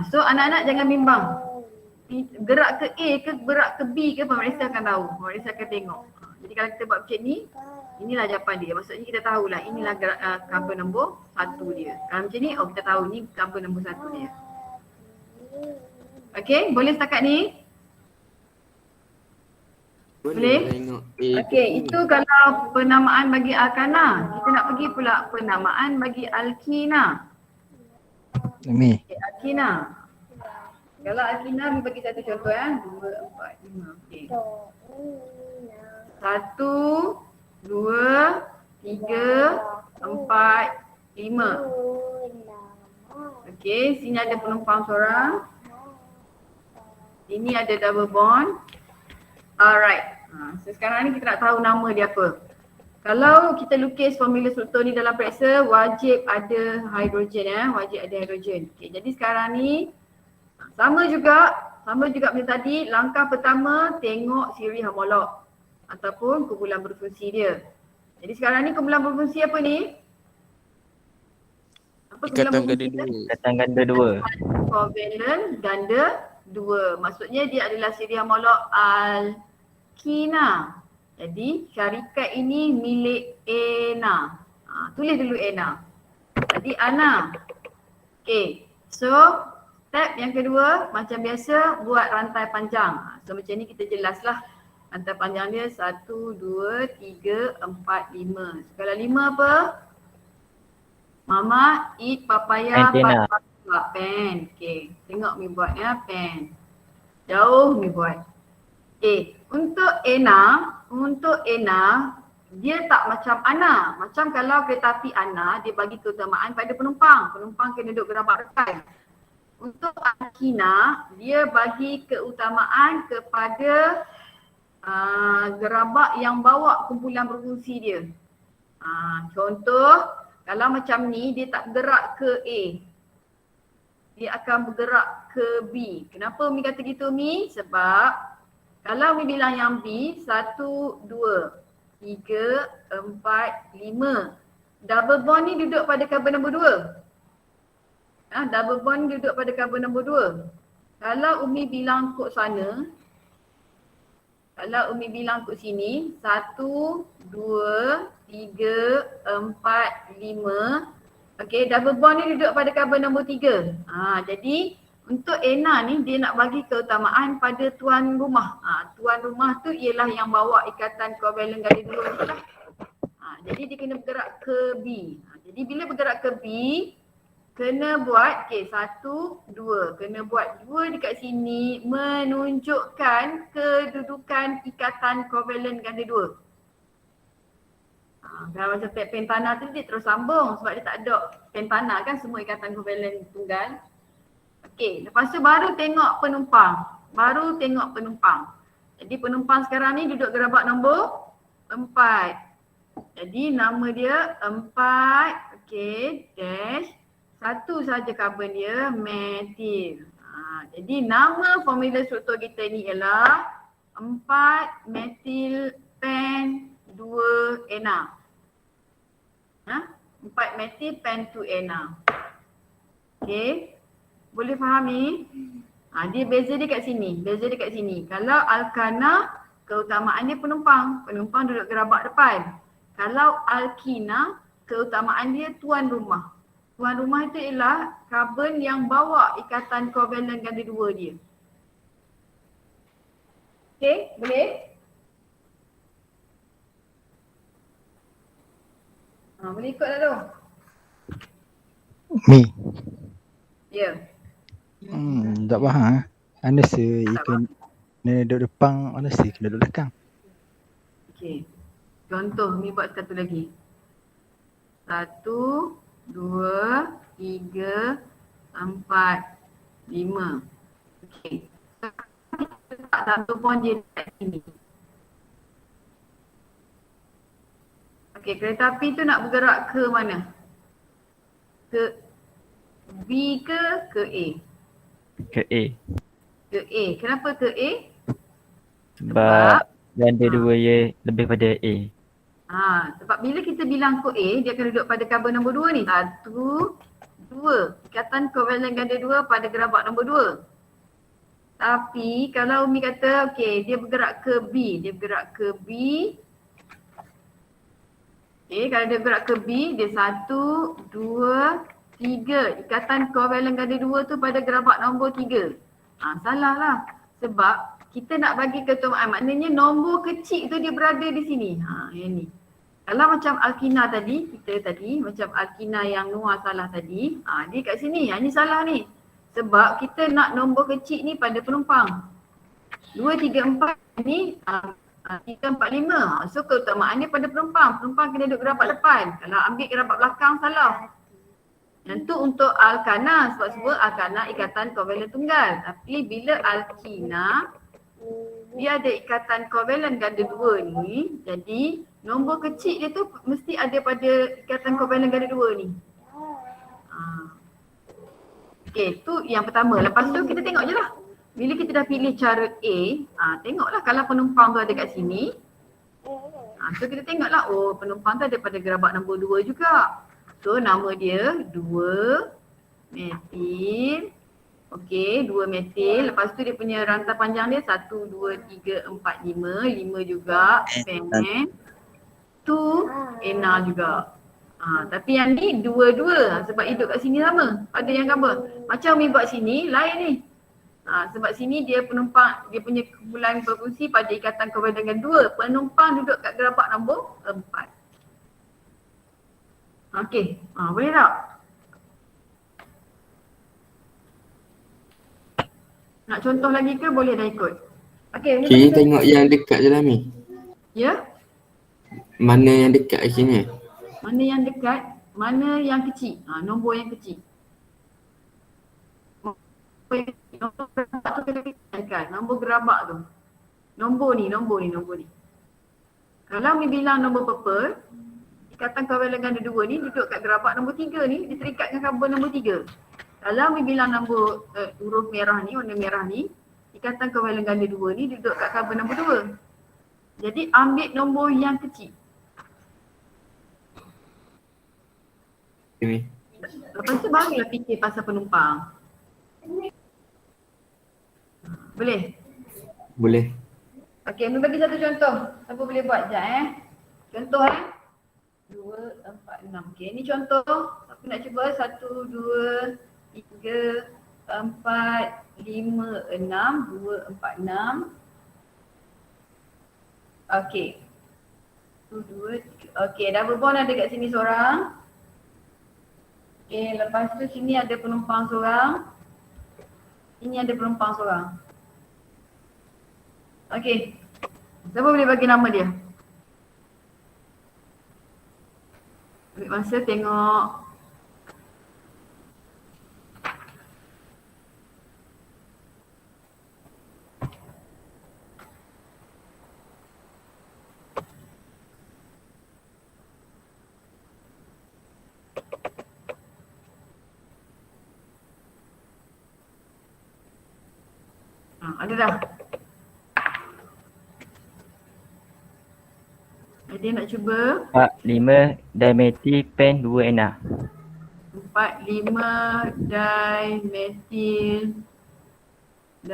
So anak-anak jangan bimbang. Gerak ke A ke gerak ke B ke pemeriksa akan tahu. Pemeriksa akan tengok. Jadi kalau kita buat macam ni, inilah jawapan dia. Maksudnya kita tahulah inilah carbon nombor 1 dia. Kalau macam ni, kita tahu ni carbon nombor 1 dia. Okey, boleh setakat ni? Boleh? Okey, itu kalau penamaan bagi alkana. Kita nak pergi pula penamaan bagi alkina. Umi. Okay, alkina. Kalau alkina, ni bagi satu contoh 2, 4, 5. Okey. 1, 2, 3, 4, 5. Okey, sini ada penumpang seorang. Ini ada double bond. Alright. So sekarang ni kita nak tahu nama dia apa. Kalau kita lukis formula struktur ni dalam periksa, wajib ada hidrogen wajib ada hidrogen. Okey, jadi sekarang ni sama juga macam tadi. Langkah pertama tengok siri homolog ataupun kumpulan berfungsi dia. Jadi sekarang ni kumpulan berfungsi apa ni? Apa Ikatan ganda berfungsi dia? dua. Ikatan ganda dua. Covalent ganda 2. Maksudnya dia adalah siri homolog alkina. Jadi syarikat ini milik Ana. Tulis dulu Ana. Jadi Ana. Okay. So step yang kedua macam biasa buat rantai panjang. So macam ni kita jelaslah. Rantai panjang dia 1, 2, 3, 4, 5. So, kalau 5 apa? Mama eat papaya Antenna. pen. Okay. Tengok mi buat ya pen. Jauh mi buat. Okay. Untuk Ana, dia tak macam Ana. Macam kalau kereta api Ana, dia bagi keutamaan pada penumpang. Penumpang kena duduk gerabak depan. Untuk Alkina, dia bagi keutamaan kepada gerabak yang bawa kumpulan berfungsi dia. Contoh, kalau macam ni, dia tak bergerak ke A. Dia akan bergerak ke B. Kenapa Umi kata gitu Mi? Sebab kalau Umi bilang yang B, 1, 2, 3, 4, 5. Double bond ni duduk pada karbon nombor 2. Double bond duduk pada karbon nombor 2. Kalau Umi bilang kod sana, kalau Umi bilang kod sini, 1, 2, 3, 4, 5. Okay, double bond ni duduk pada karbon nombor 3. Jadi untuk Ana ni dia nak bagi keutamaan pada tuan rumah. Tuan rumah tu ialah yang bawa ikatan kovalent ganda 2 tu lah. Jadi dia kena bergerak ke B. Jadi bila bergerak ke B, kena buat 1, 2. Kena buat 2 dekat sini menunjukkan kedudukan ikatan kovalent ganda 2. Kalau macam pentana tu dia terus sambung sebab dia tak ada pentana kan, semua ikatan kovalent tunggal. Okey, lepas tu baru tengok penumpang. Jadi penumpang sekarang ni duduk gerabak nombor 4. Jadi nama dia 4, okey, dash. Satu saja karbon dia, metil. Jadi nama formula struktur kita ni ialah 4 metil pen 2 Ana. 4 metil pen 2 Ana. Okey. Boleh fahami? Dia beza dia kat sini. Kalau alkana, keutamaan dia penumpang. Penumpang duduk gerabak depan. Kalau alkina, keutamaan dia tuan rumah. Tuan rumah itu ialah karbon yang bawa ikatan kovalent ganda 2 dia. Okey, boleh? Boleh ikut tak tu? Mi. Ya. Tak faham. Anda ikan kena duduk depan, anda kena duduk belakang. Okey. Contoh, Mi buat satu lagi. 1, 2, 3, 4, 5. Okey. Letak satu bond dia dekat sini. Okey, kereta api tu nak bergerak ke mana? Ke B ke A? Ke A. Ke A. Kenapa ke A? Sebab ganda dua dia lebih pada A. Sebab bila kita bilang kod A, dia akan duduk pada karbon nombor 2 ni. 1, 2. Ikatan kovalent ganda 2 pada gerabak nombor 2. Tapi kalau Umi kata okey, dia bergerak ke B. Okey, kalau dia bergerak ke B, dia 1, 2, 3. Ikatan kovalent ganda 2 tu pada gerabak nombor 3. Salah lah. Sebab kita nak bagi keutamaan, maknanya nombor kecil tu dia berada di sini. Yang ni. Kalau macam alkina tadi, macam alkina yang Noah salah tadi, dia kat sini. Yang ni salah ni. Sebab kita nak nombor kecil ni pada penumpang. 2, 3, 4 ni 3, 4, 5. So keutamaan dia pada penumpang. Penumpang kena duduk gerabak depan. Kalau ambil gerabak belakang salah. Yang tu untuk alkana, sebab semua alkana ikatan kovalen tunggal. Tapi bila alkina, dia ada ikatan kovalen ganda dua ni. Jadi nombor kecil dia tu mesti ada pada ikatan kovalen ganda dua ni. Okey, tu yang pertama. Lepas tu kita tengok je lah. Bila kita dah pilih cara A, tengoklah kalau penumpang tu ada kat sini. So kita tengoklah, oh penumpang tu ada pada gerabak nombor 2 juga. So nama dia 2 metil. Okey, 2 metil. Lepas tu dia punya rantai panjang dia 1, 2, 3, 4, 5. 5 juga pen. Tu ena juga. Tapi yang ni dua-dua sebab hidup kat sini sama. Ada yang gambar. Macam Umi buat sini, lain ni. Sebab sini dia penumpang, dia punya kumpulan berfungsi pada ikatan kovalen dengan 2. Penumpang duduk kat gerabak nombor 4. Okey, boleh tak? Nak contoh lagi ke boleh dah ikut? Okey, Kira tengok yang dekat je lah Mi. Ya? Mana yang dekat akhirnya? Mana yang dekat, mana yang kecil. Nombor yang kecil. Nombor gerabak tu kena fikirkan. Nombor gerabak tu. Nombor ni. Kalau Mi bilang nombor purple, ikatan kovalen ganda 2 ni duduk kat gerabak nombor 3 ni, dia terikat dengan karbon nombor 3. Kalau Mi bilang nombor huruf merah ni, warna merah ni, ikatan kovalen ganda 2 ni duduk kat karbon nombor 2. Jadi ambil nombor yang kecil. Okay. Lepas tu barulah fikir pasal penumpang. Boleh? Boleh. Okey, Mi bagi satu contoh. Siapa boleh buat sekejap Contoh 2, 4, 6. Okey, ni contoh. Siapa nak cuba? 1, 2, 3, 4, 5, 6. 2, 4, 6. Okey. 1, 2, 3. Okey, double bond ada kat sini seorang. Okey, lepas tu sini ada penumpang seorang. Ini ada penumpang seorang. Okey. Siapa boleh bagi nama dia? Ambil masa tengok. Ada dah. Ada nak cuba? 4, 5 dimetil pen 2 ena. 4, 5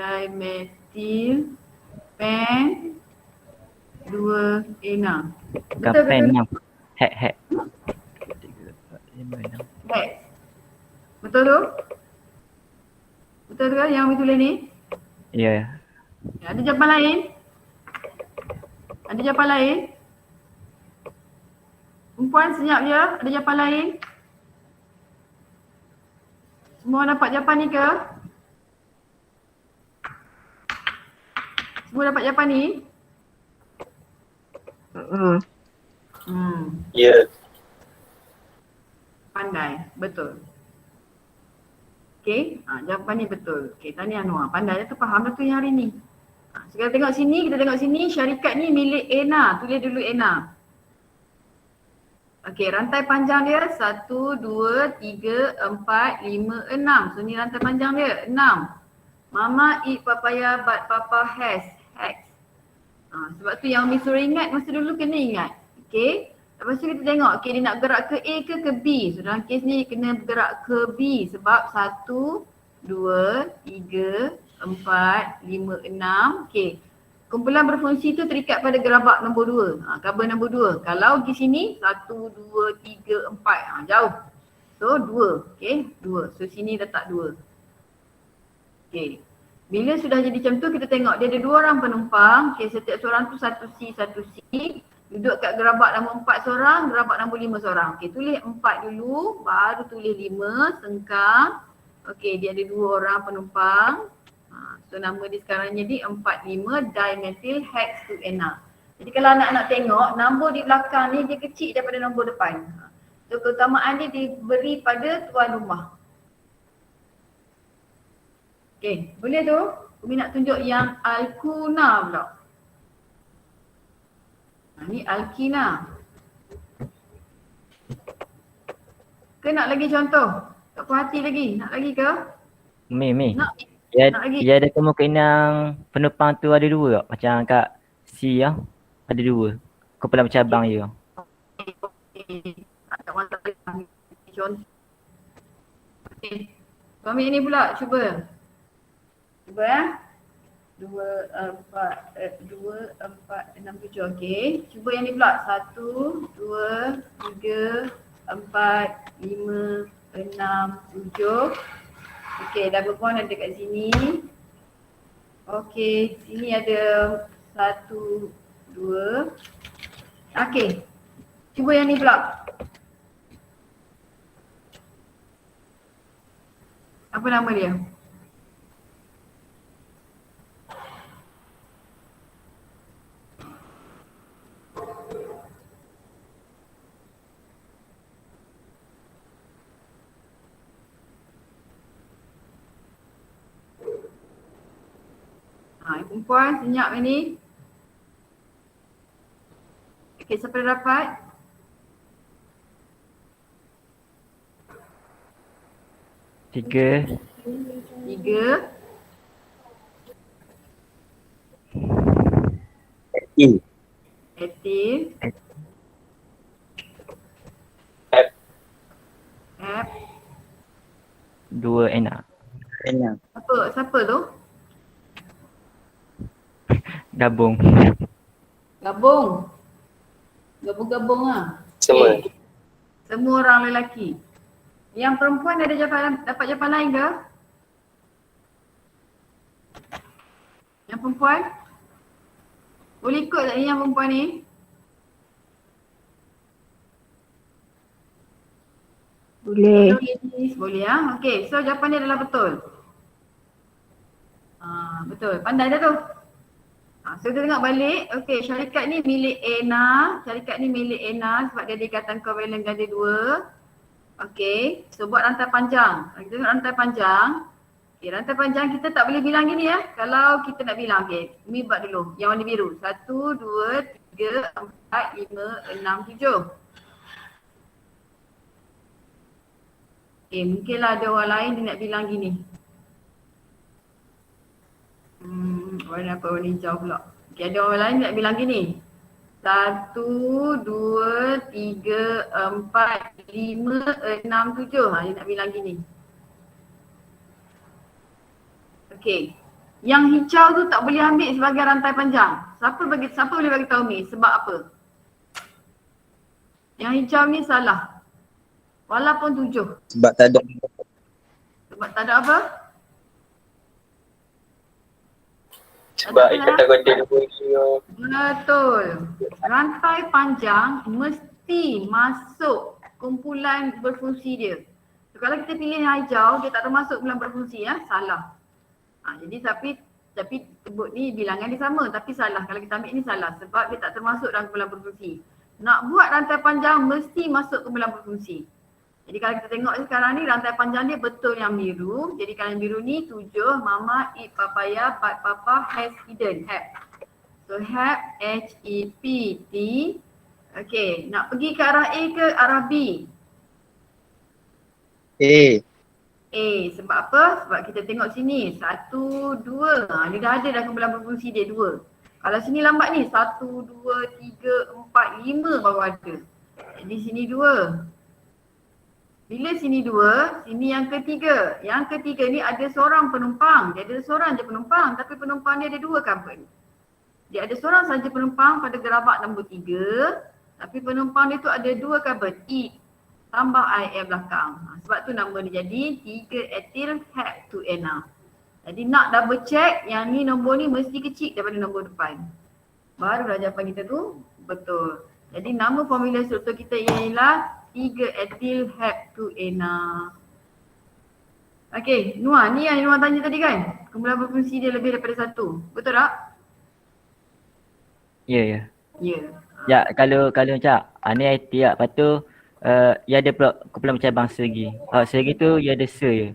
dimetil pen 2 ena. Bukan pen 6. Hack. 3, 4, 5, 6. Hex. Betul tu? Betul tu kan yang Umi tulis ni? Ya. Ada jawapan lain? Ada jawapan lain? Perempuan senyap je, ada jawapan lain? Semua dapat jawapan ni ke? Semua dapat jawapan ni? Ya. Pandai, betul. Okey, jawapan ni betul. Okey, tahniah Noah. Pandai tu, faham dah tu yang hari ni. Sekarang tengok sini, kita tengok sini, syarikat ni milik ENA. Tulis dulu ENA. Okey, rantai panjang dia 1, 2, 3, 4, 5, 6. So ni rantai panjang dia 6. Mama eat papaya but papa has hex. Sebab tu yang Umi suruh ingat, masa dulu kena ingat. Okey. Lepas tu kita tengok, okey dia nak gerak ke A ke B. So dalam kes ni kena bergerak ke B sebab 1, 2, 3, 4, 5, 6. Okey. Kumpulan berfungsi tu terikat pada gerabak nombor 2. Karbon nombor 2. Kalau pergi sini 1, 2, 3, 4. Jauh. So 2. Okey. 2. So sini letak 2. Okey. Bila sudah jadi macam tu kita tengok dia ada 2 orang penumpang. Okey, setiap seorang tu 1 C. Duduk kat gerabak nombor 4 seorang, gerabak nombor 5 seorang. Okey, tulis 4 dulu, baru tulis 5, sengkang. Okey, dia ada 2 orang penumpang. So nama dia sekarang jadi 45 dimethyl hex 2 ena. Jadi kalau anak-anak tengok, nombor di belakang ni dia kecil daripada nombor depan. keutamaan dia diberi pada tuan rumah. Okey, boleh tu? Umi nak tunjuk yang Al-Kuna pula. Ni Al-Kina. Ke nak lagi contoh? Tak puas hati lagi? Nak lagi ke? Mi. Nak Dia, nak lagi? dia ada kemungkinan penumpang tu ada dua tak? Macam kat C ya. Ada dua. Kumpulan bercabang je. Tak masalah. Contoh. Okey. Kau ambil ni pula, cuba. Cuba ya. 2, 4, 6, 7. Okey. Cuba yang ni pula. 1, 2, 3, 4, 5, 6, 7. Okey, double bond ada kat sini. Okey, sini ada 1, 2. Okey. Cuba yang ni pula. Apa nama dia? Perempuan senyap ni. Okey, siapa dah dapat? Tiga. Etil. App. Dua enak. Siapa tu? Gabung. Gabung lah. Semua. Okay. Semua orang lelaki. Yang perempuan ada dapat jawapan lain ke? Yang perempuan? Boleh ikut tak ni yang perempuan ni? Boleh. Boleh ya. Okey, so jawapan dia adalah betul. Betul. Pandai dah tu. So kita tengok balik. Okey, syarikat ni milik Ena. Sebab dia ada ikatan kovalent ganda 2. Okey, so buat rantai panjang. Kita tengok rantai panjang. Okey, rantai panjang kita tak boleh bilang gini ya. Kalau kita nak bilang, okey, Umi buat dulu. Yang warna biru. 1, 2, 3, 4, 5, 6, 7. Okey, mungkinlah ada orang lain dia nak bilang gini. Warna apa? Warna hijau pula. Okey, ada orang lain nak bilang gini. 1, 2, 3, 4, 5, 6, 7. Dia nak bilang gini. Okey. Yang hijau tu tak boleh ambil sebagai rantai panjang. Siapa boleh bagi tahu ni sebab apa? Yang hijau ni salah. Walaupun 7. Sebab tak ada. Sebab tak ada apa? Sebab ikatan ganda 2 Betul. Rantai panjang mesti masuk kumpulan berfungsi dia. So, kalau kita pilih yang hijau, dia tak termasuk kumpulan berfungsi ya, salah. Jadi tapi sebut ni bilangan dia sama tapi salah. Kalau kita ambil ni salah sebab dia tak termasuk dalam kumpulan berfungsi. Nak buat rantai panjang mesti masuk kumpulan berfungsi. Jadi kalau kita tengok sekarang ni rantai panjang dia betul yang biru. Jadi kalau yang biru ni 7, mama, eat papaya, but papa has eaten, have. So have, H-E-P-T. Okay, nak pergi ke arah A ke arah B? A, sebab apa? Sebab kita tengok sini 1, 2. Dia dah ada dah kumpulan berfungsi dia 2. Kalau sini lambat ni 1, 2, 3, 4, 5 baru ada. Jadi sini 2. Bila sini 2, sini yang ketiga. Yang ketiga ni ada seorang penumpang. Dia ada seorang je penumpang tapi penumpang dia ada 2 carbon. Dia ada seorang saja penumpang pada gerabak nombor 3 tapi penumpang dia tu ada 2 carbon. E tambah IL belakang. Sebab tu nama dia jadi 3 etyl heptuena. Jadi nak double check yang ni nombor ni mesti kecil daripada nombor depan. Barulah jawapan kita tu betul. Jadi nama formula struktur kita ialah 3 etyl heptuena. Okey, Nuah, ni yang Nuah tanya tadi kan? Kumpulan berfungsi dia lebih daripada 1. Betul tak? Ya. Ya. Ya, kalau macam ni IT lah. Lepas tu Ya ada pula kumpulan bercabang serigi. Serigi tu ya ada se je.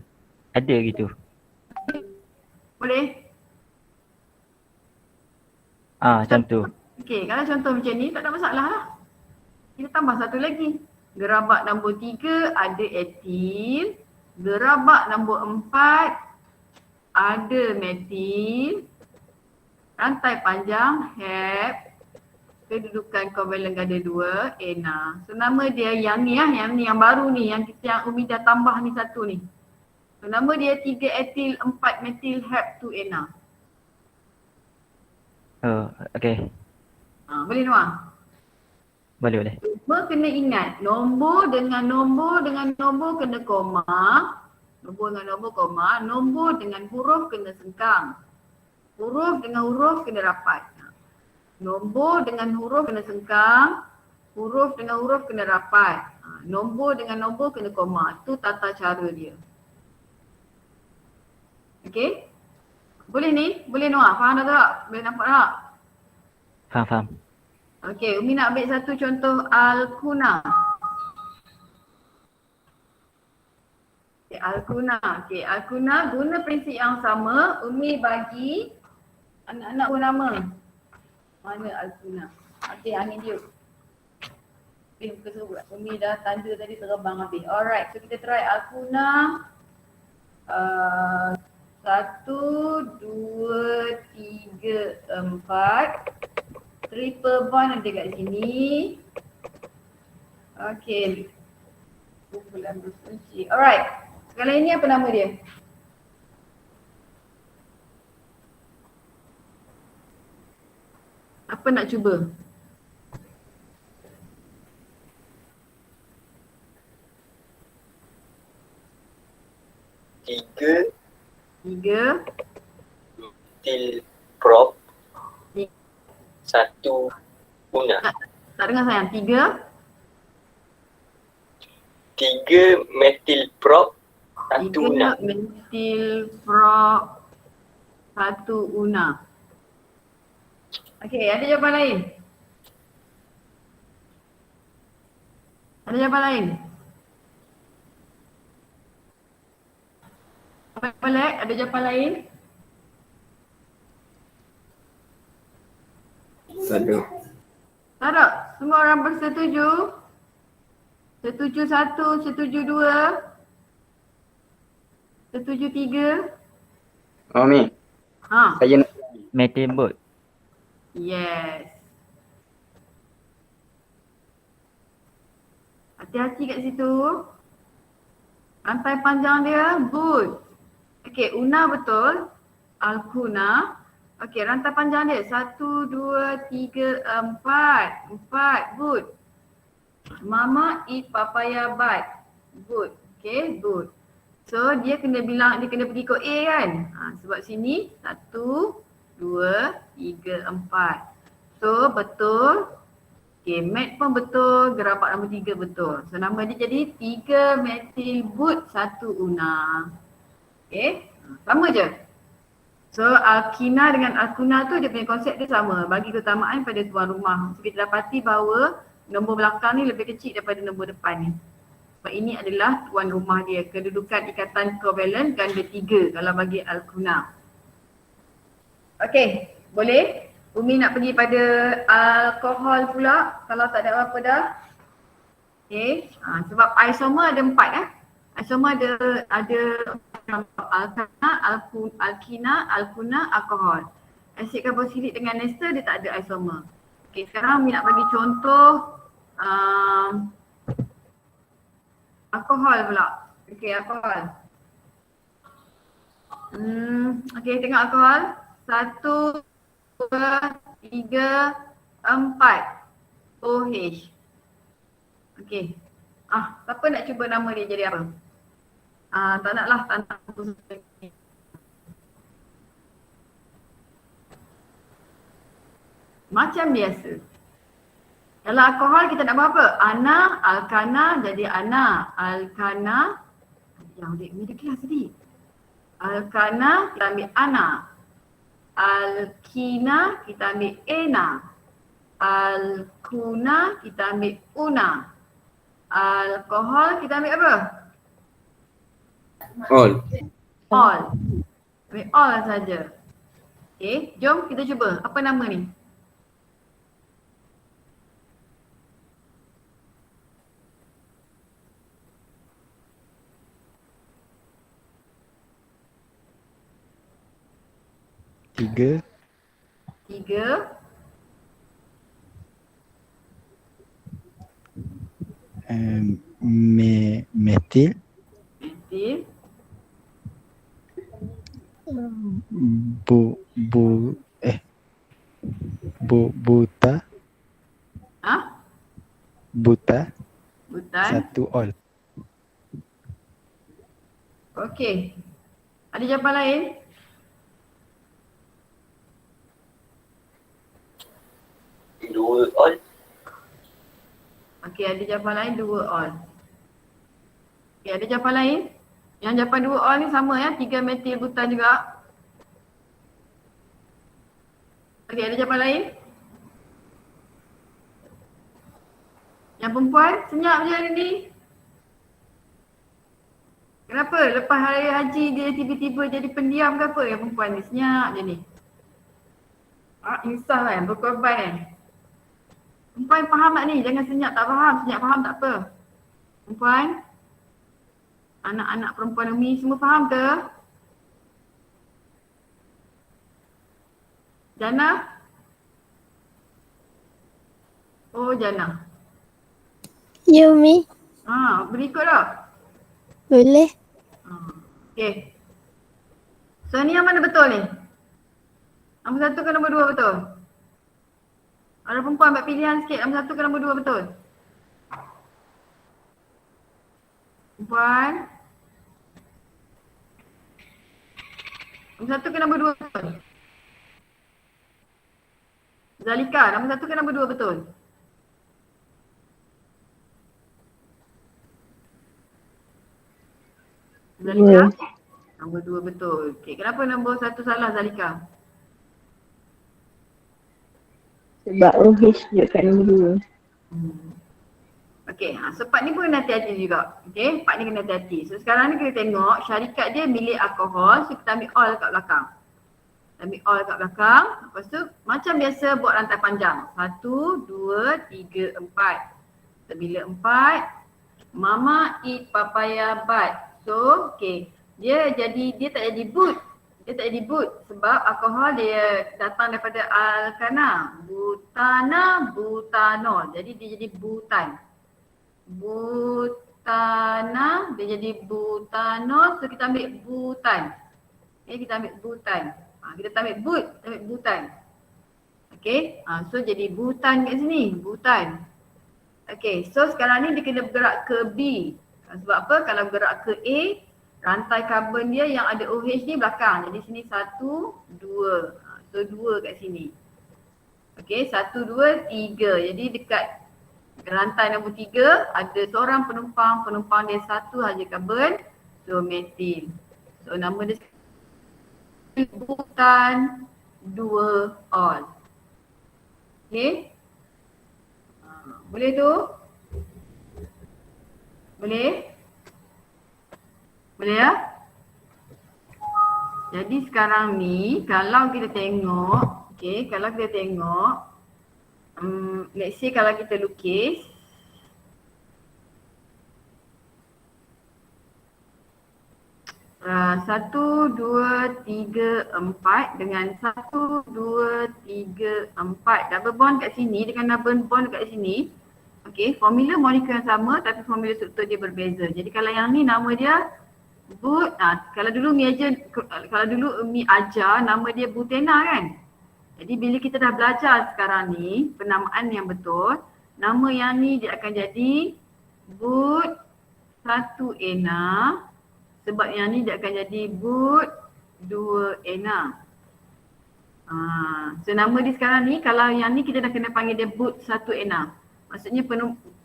Ada gitu. Boleh? Macam tu. Okey, kalau contoh macam ni tak ada masalah lah. Kita tambah satu lagi. Gerabak nombor 3 ada etil. Gerabak nombor 4 ada metil. Rantai panjang Hep. Kedudukan kovalen ganda 2 ena. So nama dia yang ni yang baru ni, yang Umi dah tambah ni satu ni. So nama dia 3 etil 4 metil Hep 2 ena. Okay. Boleh Noah? Boleh. Cuma kena ingat, nombor dengan nombor kena koma. Nombor dengan nombor koma, nombor dengan huruf kena sengkang. Huruf dengan huruf kena rapat. Nombor dengan huruf kena sengkang, huruf dengan huruf kena rapat. Nombor dengan nombor kena koma. Itu tata cara dia. Okey? Boleh ni? Boleh Noah? Faham tak? Boleh nampak tak? Faham. Okey, Umi nak ambil satu contoh Al-Kuna. Okey, Al-Kuna guna prinsip yang sama. Umi bagi anak-anak pun nama. Mana Al-Kuna? Okey, angin dia. Muka serut. Umi dah tanda tadi terbang habis. Alright, so kita try Al-Kuna. 1, 2, 3, 4. Triple bond ada kat sini. Okay. Kumpulan berfungsi. Alright. Sekarang ini apa nama dia? Apa nak cuba? Tiga metil prop. Satu una. Tak dengar sayang. 3 metil prop. Satu una. 3 metil prop. 1 una. Okey, ada jawapan lain? Ada jawapan lain? Ada jawapan lain? Tak ada. Tak ada? Semua orang bersetuju? Setuju 1, setuju 2, setuju 3? Umi, saya nak Metal boat. Yes. Hati-hati kat situ. Rantai panjang dia boot. Okey, una betul. Al-Kuna. Okey, rantai panjang dia 1, 2, 3, 4. 4 boot. Mama eat papaya bite. Good. Okay, good. So dia kena bilang, dia kena pergi kod A kan? Sebab sini 1, 2, 3, 4. So betul. Okay, mat pun betul, gerabak nombor 3 betul. So nama dia jadi 3 metil boot 1 una. Okay, sama je. So Al-Kina dengan Al-Kuna tu dia punya konsep dia sama. Bagi keutamaan pada tuan rumah. So kita dapati bahawa nombor belakang ni lebih kecil daripada nombor depan ni. Sebab ini adalah tuan rumah dia. Kedudukan ikatan kovalen ganda 3 kalau bagi Al-Kuna. Okey, boleh? Umi nak pergi pada alkohol pula kalau tak ada apa-apa dah. Okey, sebab isomer ada 4 Isomer ada Alkana, Alkina, Alkuna, alkohol. Asid karboksilik dengan ester dia tak ada isomer. Okey, sekarang Umi nak bagi contoh alkohol pula. Okey, alkohol. Okey, tengok alkohol. 1, 2, 3, 4. OH. Okey. Siapa nak cuba nama dia jadi apa? Tak naklah, tak nak. Macam biasa. Kalau alkohol kita nak buat apa? Ana, alkana jadi ana. Alkana. Yang dia kelas tadi. Alkana kita ambil ana. Alkina kita ambil ena. Alkuna kita ambil una. Alkohol kita ambil apa? All. All. Ambil all saja. Okay, jom kita cuba. Apa nama ni? Tiga. Metil. Metil. Buta. Buta. Butan. Satu all. Okey. Ada jawapan lain? Dua all. Okey, ada jawapan lain 2 all. Okey, ada jawapan lain? Yang jawapan 2 all ni sama ya, 3 metil butan juga. Okey, ada jawapan lain? Yang perempuan senyap je hari ni. Kenapa? Lepas hari haji dia tiba-tiba jadi pendiam ke apa yang perempuan ni? Senyap je ni. Insaf kan? Berkorban kan? Perempuan faham tak ni? Jangan senyap tak faham. Senyap faham tak apa. Perempuan? Anak-anak perempuan Umi semua faham ke? Jana? Oh, Jana. Ya, Umi. Berikut tak? Boleh. Okay. So ni yang mana betul ni? Nombor 1 ke nombor 2 betul? Ada perempuan buat pilihan sikit, nombor 1 ke nombor 2 betul? Perempuan? Nombor 1 ke nombor 2 betul? Zalika, nombor 1 ke nombor 2 betul? Zalika? Nombor 2 betul. Okay, kenapa nombor 1 salah Zalika? Sebab OH je kat nombor 2. Okay, so part ni pun kena hati-hati juga. Okay, part ni kena hati-hati. So sekarang ni kita tengok syarikat dia milik alkohol. So kita ambil all kat belakang. Kita ambil all kat belakang. Lepas tu macam biasa buat rantai panjang. 1, 2, 3, 4. Kita bila 4. Mama eat papaya bud. So, okay. Dia tak jadi but. Dia tak jadi but sebab alkohol dia datang daripada alkana. Butana, butanol. Jadi dia jadi butan. Butana, dia jadi butanol. So kita ambil butan. Okay, kita ambil butan. Kita tak ambil but, kita ambil butan. Okay, so jadi butan kat sini. Butan. Okay, so sekarang ni dia kena bergerak ke B. Sebab apa? Kalau bergerak ke A, rantai karbon dia yang ada OH ni belakang. Jadi sini 1, 2. So 2 kat sini. Okay, 1, 2, 3. Jadi dekat rantai nombor 3 ada seorang penumpang. Penumpang dia 1 saja karbon. So metil. So nama dia butan 2 all. Okay. Boleh tu? Boleh? Boleh ya? Jadi sekarang ni kalau kita tengok, okay, kalau kita tengok, let's say kalau kita lukis, satu, dua, tiga, empat dengan 1, 2, 3, 4 double bond kat sini dengan double bond kat sini. Okay, formula molekul yang sama tapi formula struktur dia berbeza. Jadi kalau yang ni nama dia kalau dulu Umi ajar nama dia butena kan. Jadi bila kita dah belajar sekarang ni penamaan yang betul, nama yang ni dia akan jadi but 1-ena. Sebab yang ni dia akan jadi but 2-ena. So nama dia sekarang ni, kalau yang ni kita dah kena panggil dia but 1-ena. Maksudnya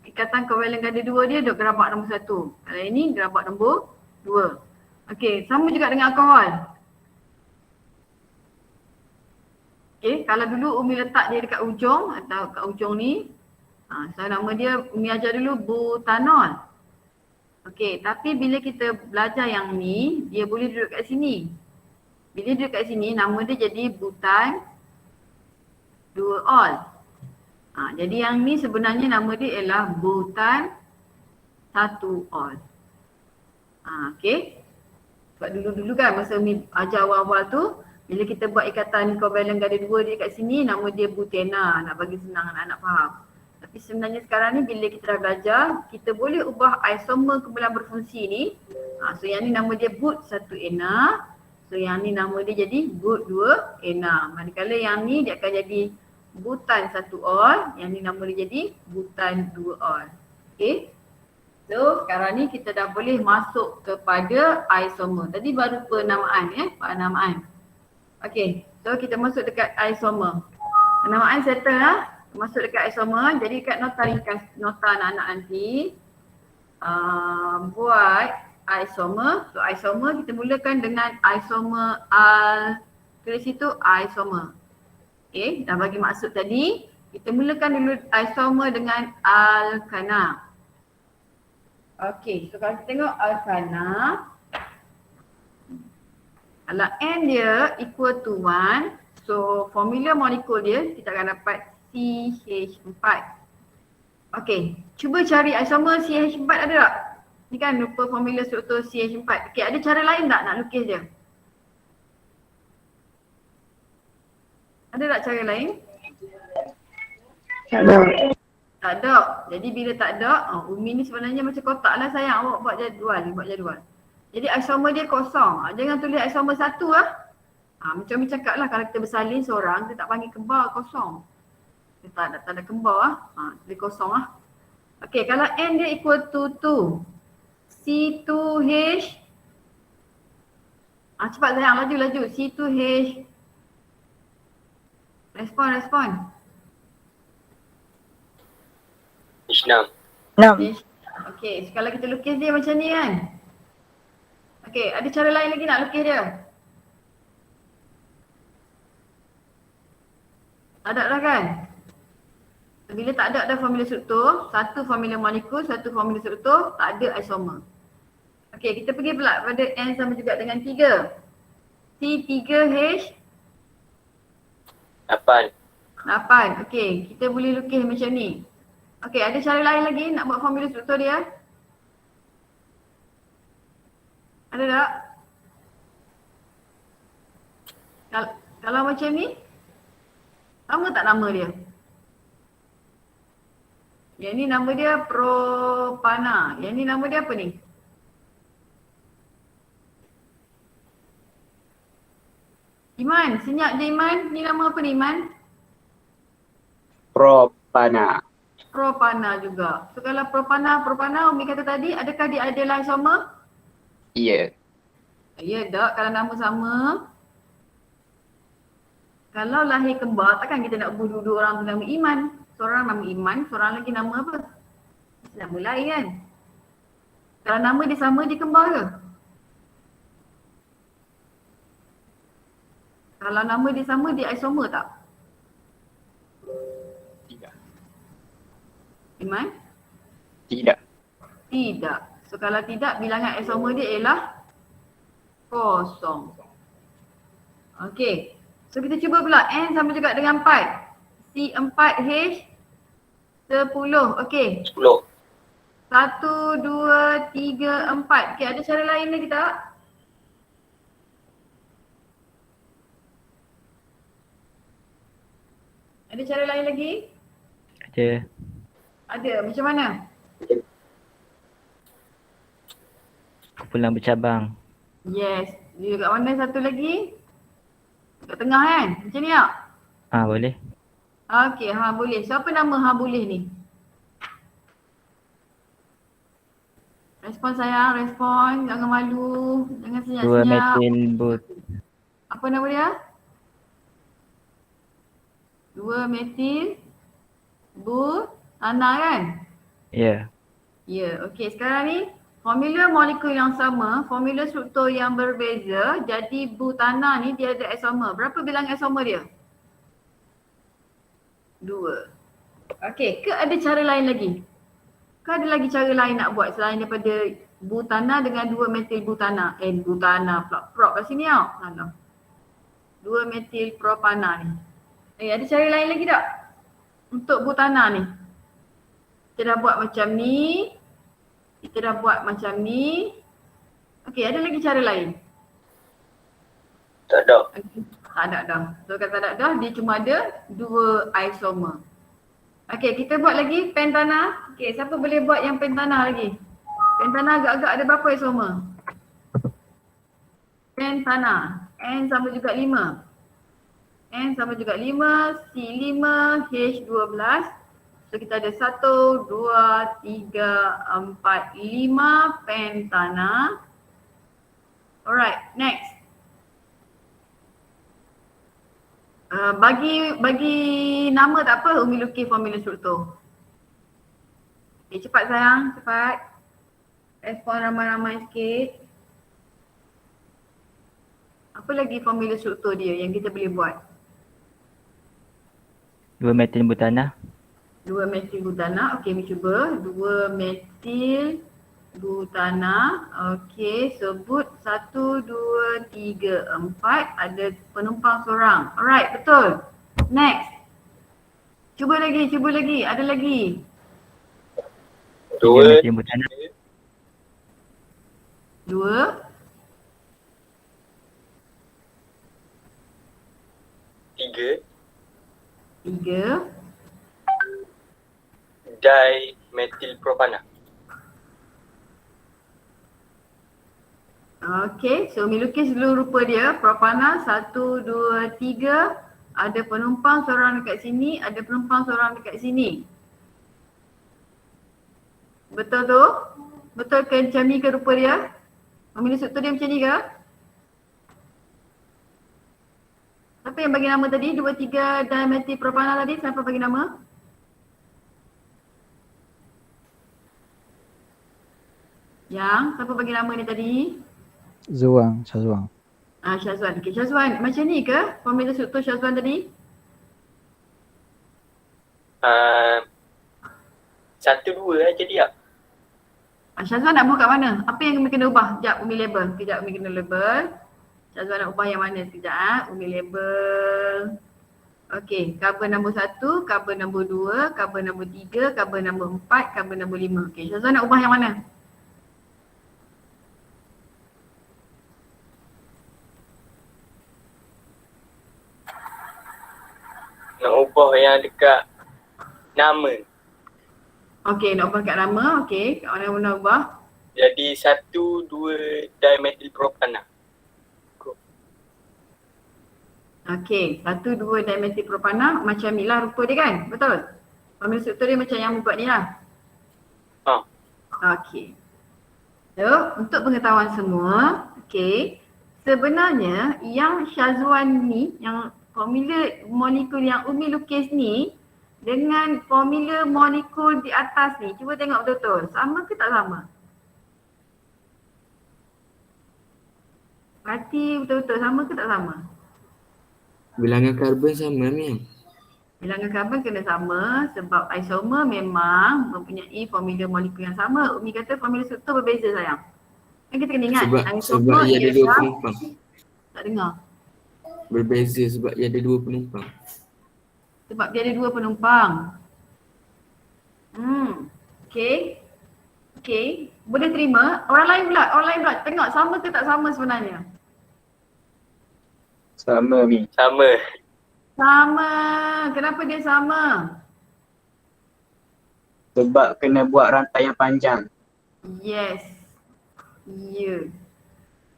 ikatan kovalent ganda 2 dia duk gerabak nombor 1. Kalau ini gerabak nombor 2. Okey, sama juga dengan alkohol. Okey, kalau dulu Umi letak dia dekat ujung atau kat ujung ni. So nama dia Umi ajar dulu butanol. Okey, tapi bila kita belajar yang ni, dia boleh duduk kat sini. Bila duduk kat sini, nama dia jadi butan 2-ol. Jadi yang ni sebenarnya nama dia ialah butan 1-ol. Okey. Sebab dulu-dulu kan masa Umi ajar awal-awal tu, bila kita buat ikatan kovalent ganda 2 dia kat sini, nama dia butena, nak bagi senang anak-anak faham. Tapi sebenarnya sekarang ni bila kita dah belajar, kita boleh ubah isomer kumpulan berfungsi ni. So yang ni nama dia but 1-ena. So yang ni nama dia jadi but 2-ena. Manakala yang ni dia akan jadi butan 1-ol, yang ni nama dia jadi butan 2-ol. Okay. So sekarang ni kita dah boleh masuk kepada isomer. Tadi baru penamaan penamaan. Okay, so kita masuk dekat isomer. Penamaan settle lah. Masuk dekat isomer. Jadi dekat nota ringkas, nota anak-anak nanti buat isomer. So isomer kita mulakan dengan isomer tulis situ isomer. Okay, dah bagi maksud tadi. Kita mulakan dulu isomer dengan alkana. Okay, so kalau kita tengok alkana, kalau N dia equal to 1, so formula molekul dia kita akan dapat CH4. Okay, cuba cari isomer CH4 ada tak? Ni kan rupa formula struktur CH4. Okay, ada cara lain tak nak lukis dia? Ada tak cara lain? Tak ada. Tak ada. Jadi bila tak ada, Umi ni sebenarnya macam kotak lah sayang. Awak buat jadual. Jadi isomer dia kosong. Jangan tulis isomer 1 lah. Macam Umi cakap lah, kalau kita bersalin seorang, kita tak panggil kembar, kosong. Kita tak ada kembar lah. Tulis kosong lah. Okay, kalau N dia equal to 2. C2H. Cepat sayang, laju. C2H. Respon. H6. Okay, kalau kita lukis dia macam ni kan. Okay, ada cara lain lagi nak lukis dia? Tak ada dah kan? Bila tak ada formula struktur, satu formula molekul, satu formula struktur, tak ada isomer. Okay, kita pergi pula pada N sama juga dengan 3. C3H 8. Okay, kita boleh lukis macam ni. Okay, ada cara lain lagi nak buat formula struktur dia? Ada tak? Kalau macam ni, sama tak nama dia? Yang ni nama dia propana. Yang ni nama dia apa ni? Iman, senyap je Iman. Ni nama apa ni Iman? Propana. Propana juga. So kalau propana Umi kata tadi, adakah dia ada isomer? Ya. Ya tak, kalau nama sama. Kalau lahir kembar, takkan kita nak dua orang tu nama Iman. Seorang nama Iman, seorang lagi nama apa? Nama lain kan? Kalau nama dia sama, dia kembar ke? Kalau nama dia sama, dia isomer tak? Tidak. Iman? Tidak. Tidak. So kalau tidak, bilangan isomer dia ialah kosong. Okey. So kita cuba pula N sama juga dengan 4. C4H 10. Okey. 10. 1, 2, 3, 4. Okey, ada cara lain lagi tak? Ada cara lain lagi? Ada. Macam mana? Kumpulan bercabang. Yes. Dia kat mana satu lagi? Kat tengah kan? Macam ni tak? Boleh. Okey, boleh. Siapa nama boleh ni? Respon sayang, respon. Jangan malu. Jangan senyap-senyap. 2 metil but. Apa nama dia? 2 metil butana kan? Ya. Ya, okey. Sekarang ni formula molekul yang sama, formula struktur yang berbeza, jadi butana ni dia ada isomer. Berapa bilangan isomer dia? 2. Okey, ke ada cara lain lagi? Ke ada lagi cara lain nak buat selain daripada butana dengan 2 metil butana? Butana pula. Prop kat sini tau. Alah. 2 metil propana ni. Ada cara lain lagi tak? Untuk butana ni. Kita dah buat macam ni. Kita dah buat macam ni. Okey, ada lagi cara lain? Tak ada. Okay. Tak ada dah. So kata tak ada, dia cuma ada 2 isomer. Okey, kita buat lagi pentana. Okey, siapa boleh buat yang pentana lagi? Pentana agak-agak ada berapa isomer? Pentana. N sama juga 5. N sama juga 5, C5, H12. So kita ada 1, 2, 3, 4, 5 pentana. Alright, next. Bagi nama tak apa, Umi lukis formula struktur. Okay, cepat sayang, cepat. Respon ramai-ramai sikit. Apa lagi formula struktur dia yang kita boleh buat? 2 metil butana. 2 metil butana, okey, Umi cuba. 2 metil butana, okey, sebut 1, 2, 3, 4, ada penumpang seorang. Alright, betul. Next. Cuba lagi, ada lagi. 3 metil butana. 2, 3, Dimetilpropana. okey, so Umi lukis dulu rupa dia. Propana 1, 2, 3. Ada penumpang seorang dekat sini, ada penumpang seorang dekat sini. Betul tu? Betul ke macam ni ke rupa dia? Umi struktur dia macam ni ke? Siapa yang bagi nama tadi? 2, 3 dimetilpropana tadi, siapa bagi nama? Siapa bagi nama ni tadi? Syazwan. Syazwan. Okay, Syazwan, macam ni ke formula struktur Syazwan tadi? 1, 2 jadi tak? Syazwan nak buat kat mana? Apa yang Umi kena ubah? Sekejap Umi label. Sekejap Umi kena label. Syazwan nak ubah yang mana? Sekejap Umi label. Okey, carbon nombor 1, carbon nombor 2, carbon nombor 3, carbon nombor 4, carbon nombor 5. Okey, Syazwan nak ubah yang mana? Nak ubah yang dekat nama. Okey, nak ubah kat nama. Okey, kat mana nak ubah? Jadi 1, 2 dimetilpropana. Okey, 1, 2 dimetilpropana macam ni lah rupa dia kan? Betul? Formula struktur dia macam yang buat ni lah. Okey. So, untuk pengetahuan semua, okey, sebenarnya yang Syazwan ni, yang formula molekul yang Umi lukis ni dengan formula molekul di atas ni, cuba tengok betul-betul. Sama ke tak sama? Perhati betul-betul, sama ke tak sama? Bilangan karbon sama ni. Bilangan karbon kena sama sebab isomer memang mempunyai formula molekul yang sama. Umi kata formula struktur berbeza sayang. Kan kita kena ingat Sebab ia ada 2 penumpang. Tak dengar. Berbeza sebab ia ada 2 penumpang. Sebab dia ada 2 penumpang. Okey. Okey, boleh terima. Orang lain pula. Tengok sama ke tak sama sebenarnya? Sama Mi. Sama. Kenapa dia sama? Sebab kena buat rantai yang panjang. Yes. Ya.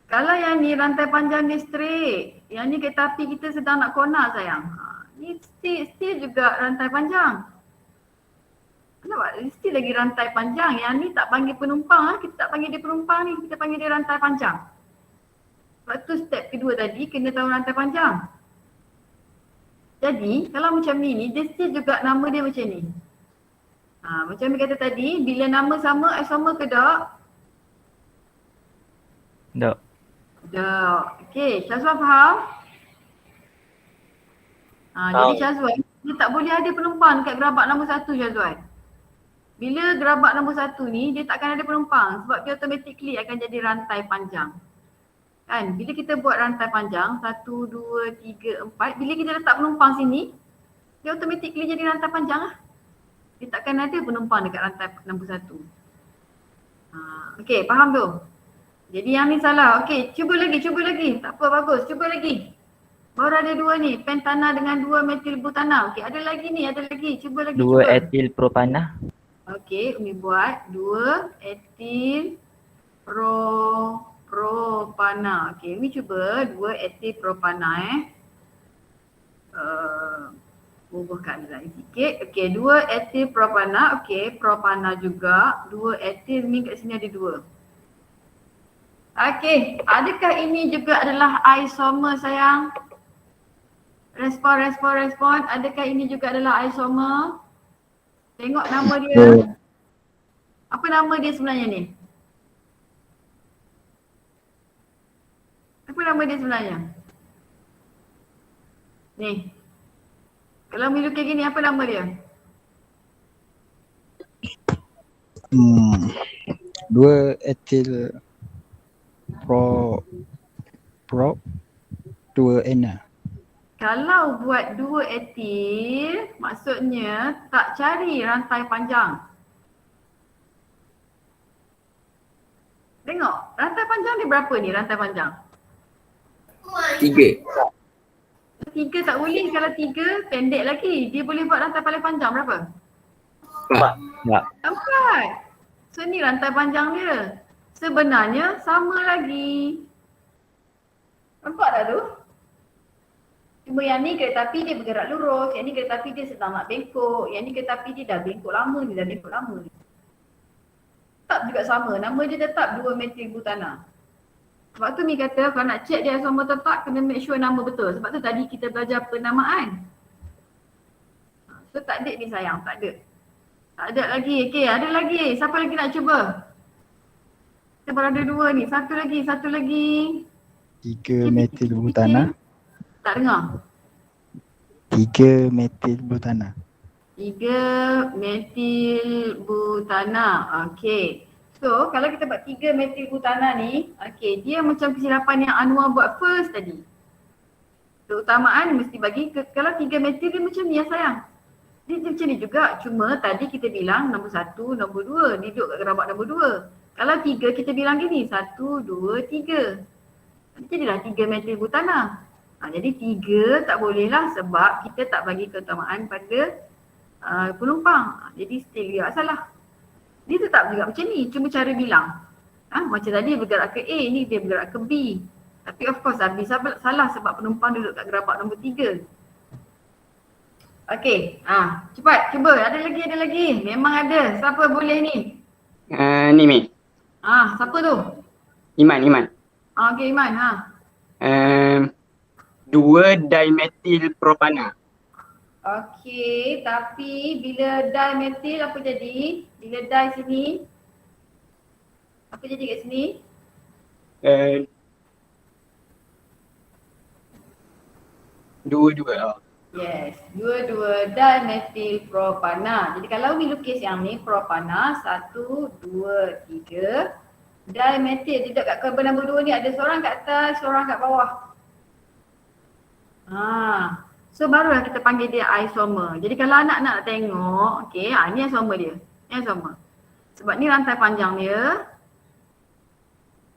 Kalau yang ni rantai panjang dia straight. Yang ni kereta api kita sedang nak corner sayang. Ni still juga rantai panjang. Nampak? Still lagi rantai panjang. Yang ni tak panggil penumpang. Kita tak panggil dia penumpang ni. Kita panggil dia rantai panjang. Sebab tu step kedua tadi kena tahu rantai panjang. Jadi kalau macam ni dia still juga nama dia macam ni. Macam ni kata tadi, bila nama sama isomer ke tak? Tak. Tak. Okey, Syazwan faham? Jadi Syazwan, dia tak boleh ada penumpang dekat gerabak nombor 1 Syazwan. Bila gerabak nombor 1 ni dia takkan ada penumpang sebab dia automatically akan jadi rantai panjang. Kan? Bila kita buat rantai panjang 1, 2, 3, 4, bila kita letak penumpang sini, dia automatically jadi rantai panjang lah. Dia takkan ada penumpang dekat rantai nombor 1. Okey, faham tu? Jadi yang ni salah. Okey, cuba lagi. Tak apa, bagus. Cuba lagi. Baru ada 2 ni, pentana dengan 2 metil butana. Okey, ada lagi. Cuba lagi. 2 etil propana. Okey, Umi buat 2 etil propana. Okey, Umi cuba 2 etil propana bubuhkan lagi sikit. Okey, 2 etil propana. Okey, propana juga. 2 etil ni kat sini ada 2. Okey, adakah ini juga adalah isomer sayang? Respon. Adakah ini juga adalah isomer? Tengok nama dia. Apa nama dia sebenarnya ni? Apa nama dia sebenarnya? Ni. Kalau Umi lukis gini, apa nama dia? 2 etil prop 2 ena. Kalau buat 2 etil, maksudnya tak cari rantai panjang. Tengok, rantai panjang dia berapa ni rantai panjang? 3. 3 tak boleh, kalau 3 pendek lagi. Dia boleh buat rantai paling panjang berapa? 4. 4. So ni rantai panjang dia. Sebenarnya sama lagi. Nampak tak tu? Cuma yang ni kereta api dia bergerak lurus, yang ni kereta api dia sedang nak bengkok, yang ni kereta api dia dah bengkok lama ni, Tetap juga sama, nama dia tetap 2 metil butana. Sebab tu Mi kata kalau nak check dia isomer tetap kena make sure nama betul. Sebab tu tadi kita belajar penamaan. So tak ada ni sayang, tak ada. Tak ada lagi, okey ada lagi. Siapa lagi nak cuba? Kita baru ada 2 ni, satu lagi. 3 metil butana. Tak dengar? 3 metil butana. 3 metil butana. Okey. So kalau kita buat 3 metil butana ni, okey, dia macam kesilapan yang Anwar buat first tadi. Keutamaan mesti bagi kalau 3 metil dia macam ni ya sayang. Dia macam ni juga, cuma tadi kita bilang nombor 1, nombor 2, duduk kat gerabak nombor 2. Kalau 3 kita bilang gini, 1, 2, 3. Jadilah 3 metil butana. Jadi 3 tak boleh lah sebab kita tak bagi keutamaan pada penumpang. Jadi still dia salah. Dia tetap juga macam ni, cuma cara bilang. Macam tadi bergerak ke A, ni dia bergerak ke B. Tapi of course habis salah sebab penumpang duduk kat gerabak nombor 3. Okey, cepat cuba. Ada lagi. Memang ada. Siapa boleh ni? Ni Mi. Siapa tu? Iman. Okey Iman, 2 dimetil propana. Okey, tapi bila dimetil apa jadi? Bila di sini, apa jadi kat sini? Dua. Yes, 2 dimetil propana. Jadi kalau we lukis yang ni propana 1, 2, 3. Dimetil tidak kat karbon nombor 2 ni ada seorang kat atas, seorang kat bawah. So barulah kita panggil dia isomer. Jadi kalau anak-anak nak tengok, okey, ni isomer dia. Ni isomer. Sebab ni rantai panjang dia.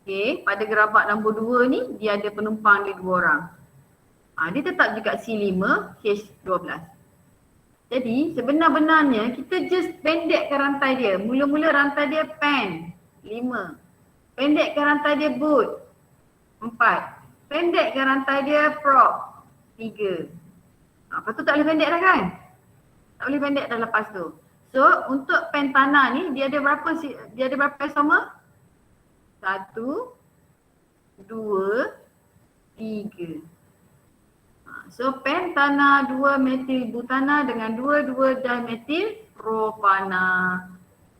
Okey, pada gerabak nombor 2 ni dia ada penumpang dia 2 orang. Dia tetap juga C5H12. Jadi sebenar-benarnya kita just pendekkan rantai dia. Mula-mula rantai dia pen 5. Pendekkan rantai dia boot 4. Pendekkan rantai dia prop 3. Lepas tu tak boleh pendek dah kan? Tak boleh pendek dah lepas tu. So untuk pentana ni dia ada berapa isomer? 1, 2, 3. So pentana 2 metil butana dengan 2 dimetil propana.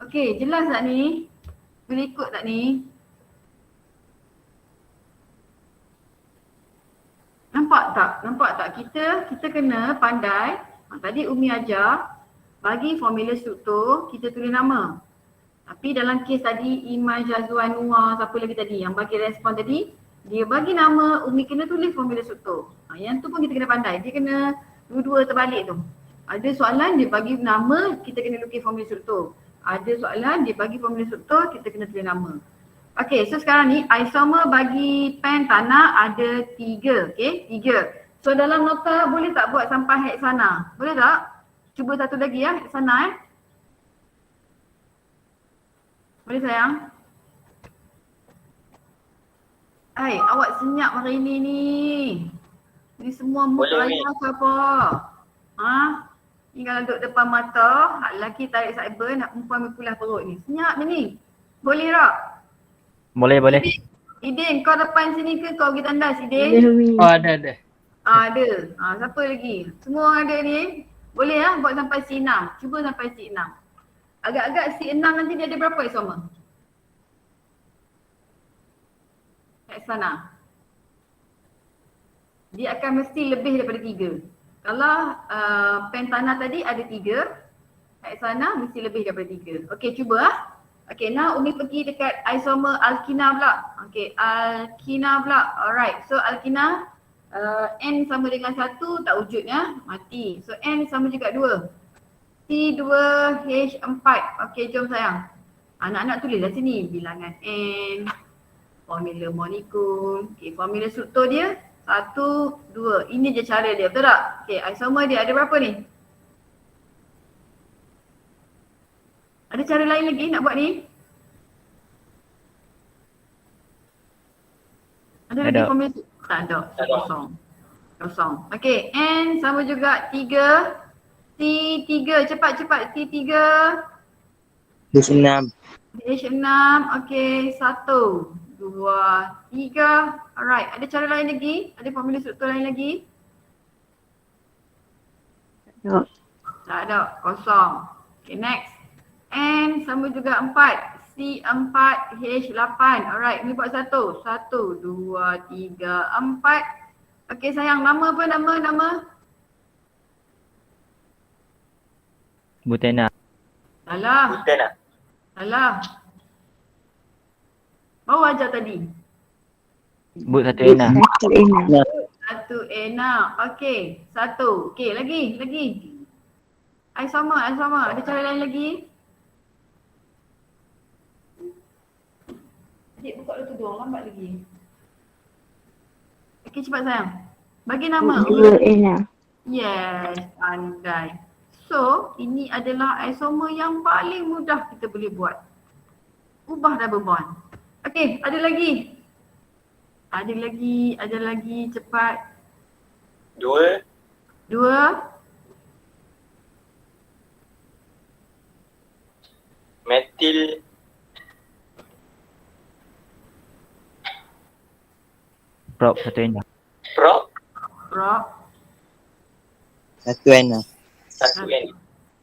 Okey, jelas tak ni? Boleh ikut tak ni? Nampak tak? Kita kena pandai Tadi Umi ajar bagi formula struktur kita tulis nama. Tapi dalam kes tadi Iman, Jazwan, Nuah, siapa lagi tadi yang bagi respon tadi, dia bagi nama, Umi kena tulis formula struktur. Yang tu pun kita kena pandai. Dia kena dua-dua terbalik tu. Ada soalan dia bagi nama, kita kena lukis formula struktur. Ada soalan dia bagi formula struktur, kita kena tulis nama. Okay, so sekarang ni isomer bagi pen tanah ada 3, okay, 3. So dalam nota boleh tak buat sampai heksana? Boleh tak? Cuba satu lagi ya, heksana Boleh sayang? Hai, awak senyap hari ni ni. Ni semua muka ayah ke apa? Ha? Ni kalau duduk depan mata, hak lelaki tarik cyber, nak perempuan berkulah perut ni. Senyap ni. Boleh tak? Boleh. Idin, kau depan sini ke kau pergi tandas Idin? Boleh Umi. Oh, ada. Ada. Siapa lagi? Semua orang ada ni. Boleh buat sampai C6. Cuba sampai C6. Agak-agak C6 nanti dia ada berapa isomer? Heksana. Dia akan mesti lebih daripada 3. Kalau pentana tadi ada 3, heksana mesti lebih daripada 3. Okey, cuba Okay, now Umi pergi dekat isomer alkina pula. Okay, alkina pula. Alright, so alkina N sama dengan 1 tak wujud ya, mati. So N sama juga 2. C2H4. Okay, jom sayang. Anak-anak tulislah sini bilangan N, formula molekul. Okay, formula struktur dia 1, 2. Ini je cara dia, betul tak? Okay, isomer dia ada berapa ni? Ada cara lain lagi nak buat ni? Ada lagi formula? Tak ada. Kosong. Okey, N sama juga 3. T3, cepat. T3. H6. H6, okey, 1, 2, 3. Alright, ada cara lain lagi? Ada formula struktur lain lagi? Tak. Tak ada, kosong. Okay, next. N sama juga 4. C4, H8. Alright, ni buat 1. 1, 2, 3, 4. Okay sayang, nama apa nama? Butena. Salah. Baru ajar tadi. But satu Ena. Satu enak. 1 enak. Okay, 1. Okay, lagi. Isomer. Ada cara lain lagi? Adik buka dulu tudung, lambat lagi. Okay, cepat sayang. Bagi nama. 2 enak. Yes, pandai. So, ini adalah isomer yang paling mudah kita boleh buat. Ubah double bond. Okay, ada lagi. Ada lagi, cepat. 2. Metil Prop satu Ena. prop Prop. Satu N. 1 N.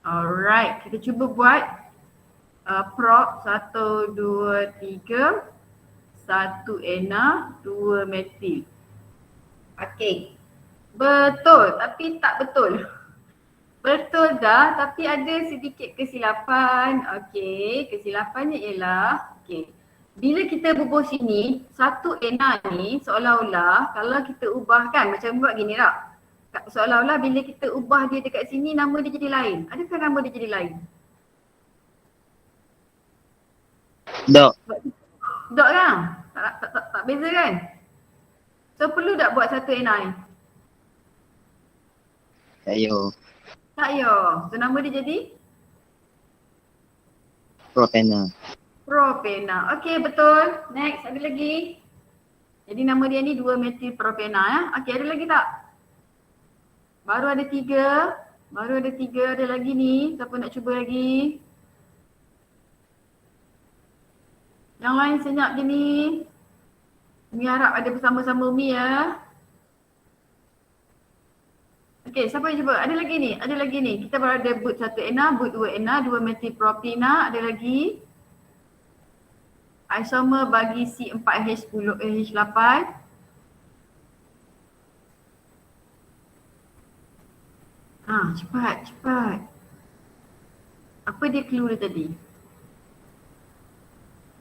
Alright, kita cuba buat prop 1, 2, 3. 1 ena, 2 metil. Okay. Betul tapi tak betul. Betul dah tapi ada sedikit kesilapan. Okay, kesilapannya ialah bila kita bubuh sini, 1 ena ni seolah-olah kalau kita ubahkan macam buat gini tak? Seolah-olah bila kita ubah dia dekat sini nama dia jadi lain. Adakah nama dia jadi lain? Dok. Dok kan? Tak beza kan? So perlu tak buat 1 ena ni? Tak yo. So nama dia jadi? Propena. Propena. Okey, betul. Next, ada lagi. Jadi nama dia ni 2 metil propena ya. Okey, ada lagi tak? Baru ada 3. Ada lagi ni. Siapa nak cuba lagi? Yang lain senyap je ni. Umi harap ada bersama-sama Umi ya. Okey, siapa yang cuba? Ada lagi ni. Kita baru ada but 1 ena, but 2 ena, 2 metil propena. Ada lagi. Isomer bagi C4H10 H8. Cepat. Apa dia clue dia tadi?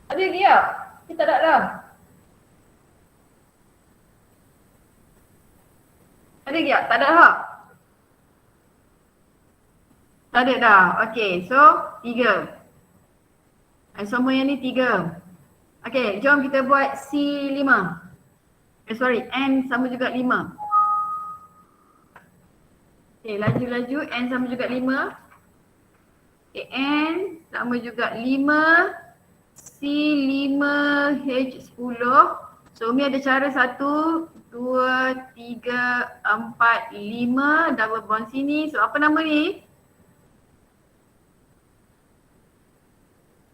Ada lagi tak? Kita tak ada dah. Ada lagi tak? Tak ada tak? Tak ada dah. Okay, so 3. Semua yang ni 3. Okay, jom kita buat C5. N sama juga 5. Okay, laju-laju. N sama juga 5. Okay, N sama juga 5. C5H10. So Umi ada cara 1, 2, 3, 4, 5. Double bond sini. So apa nama ni?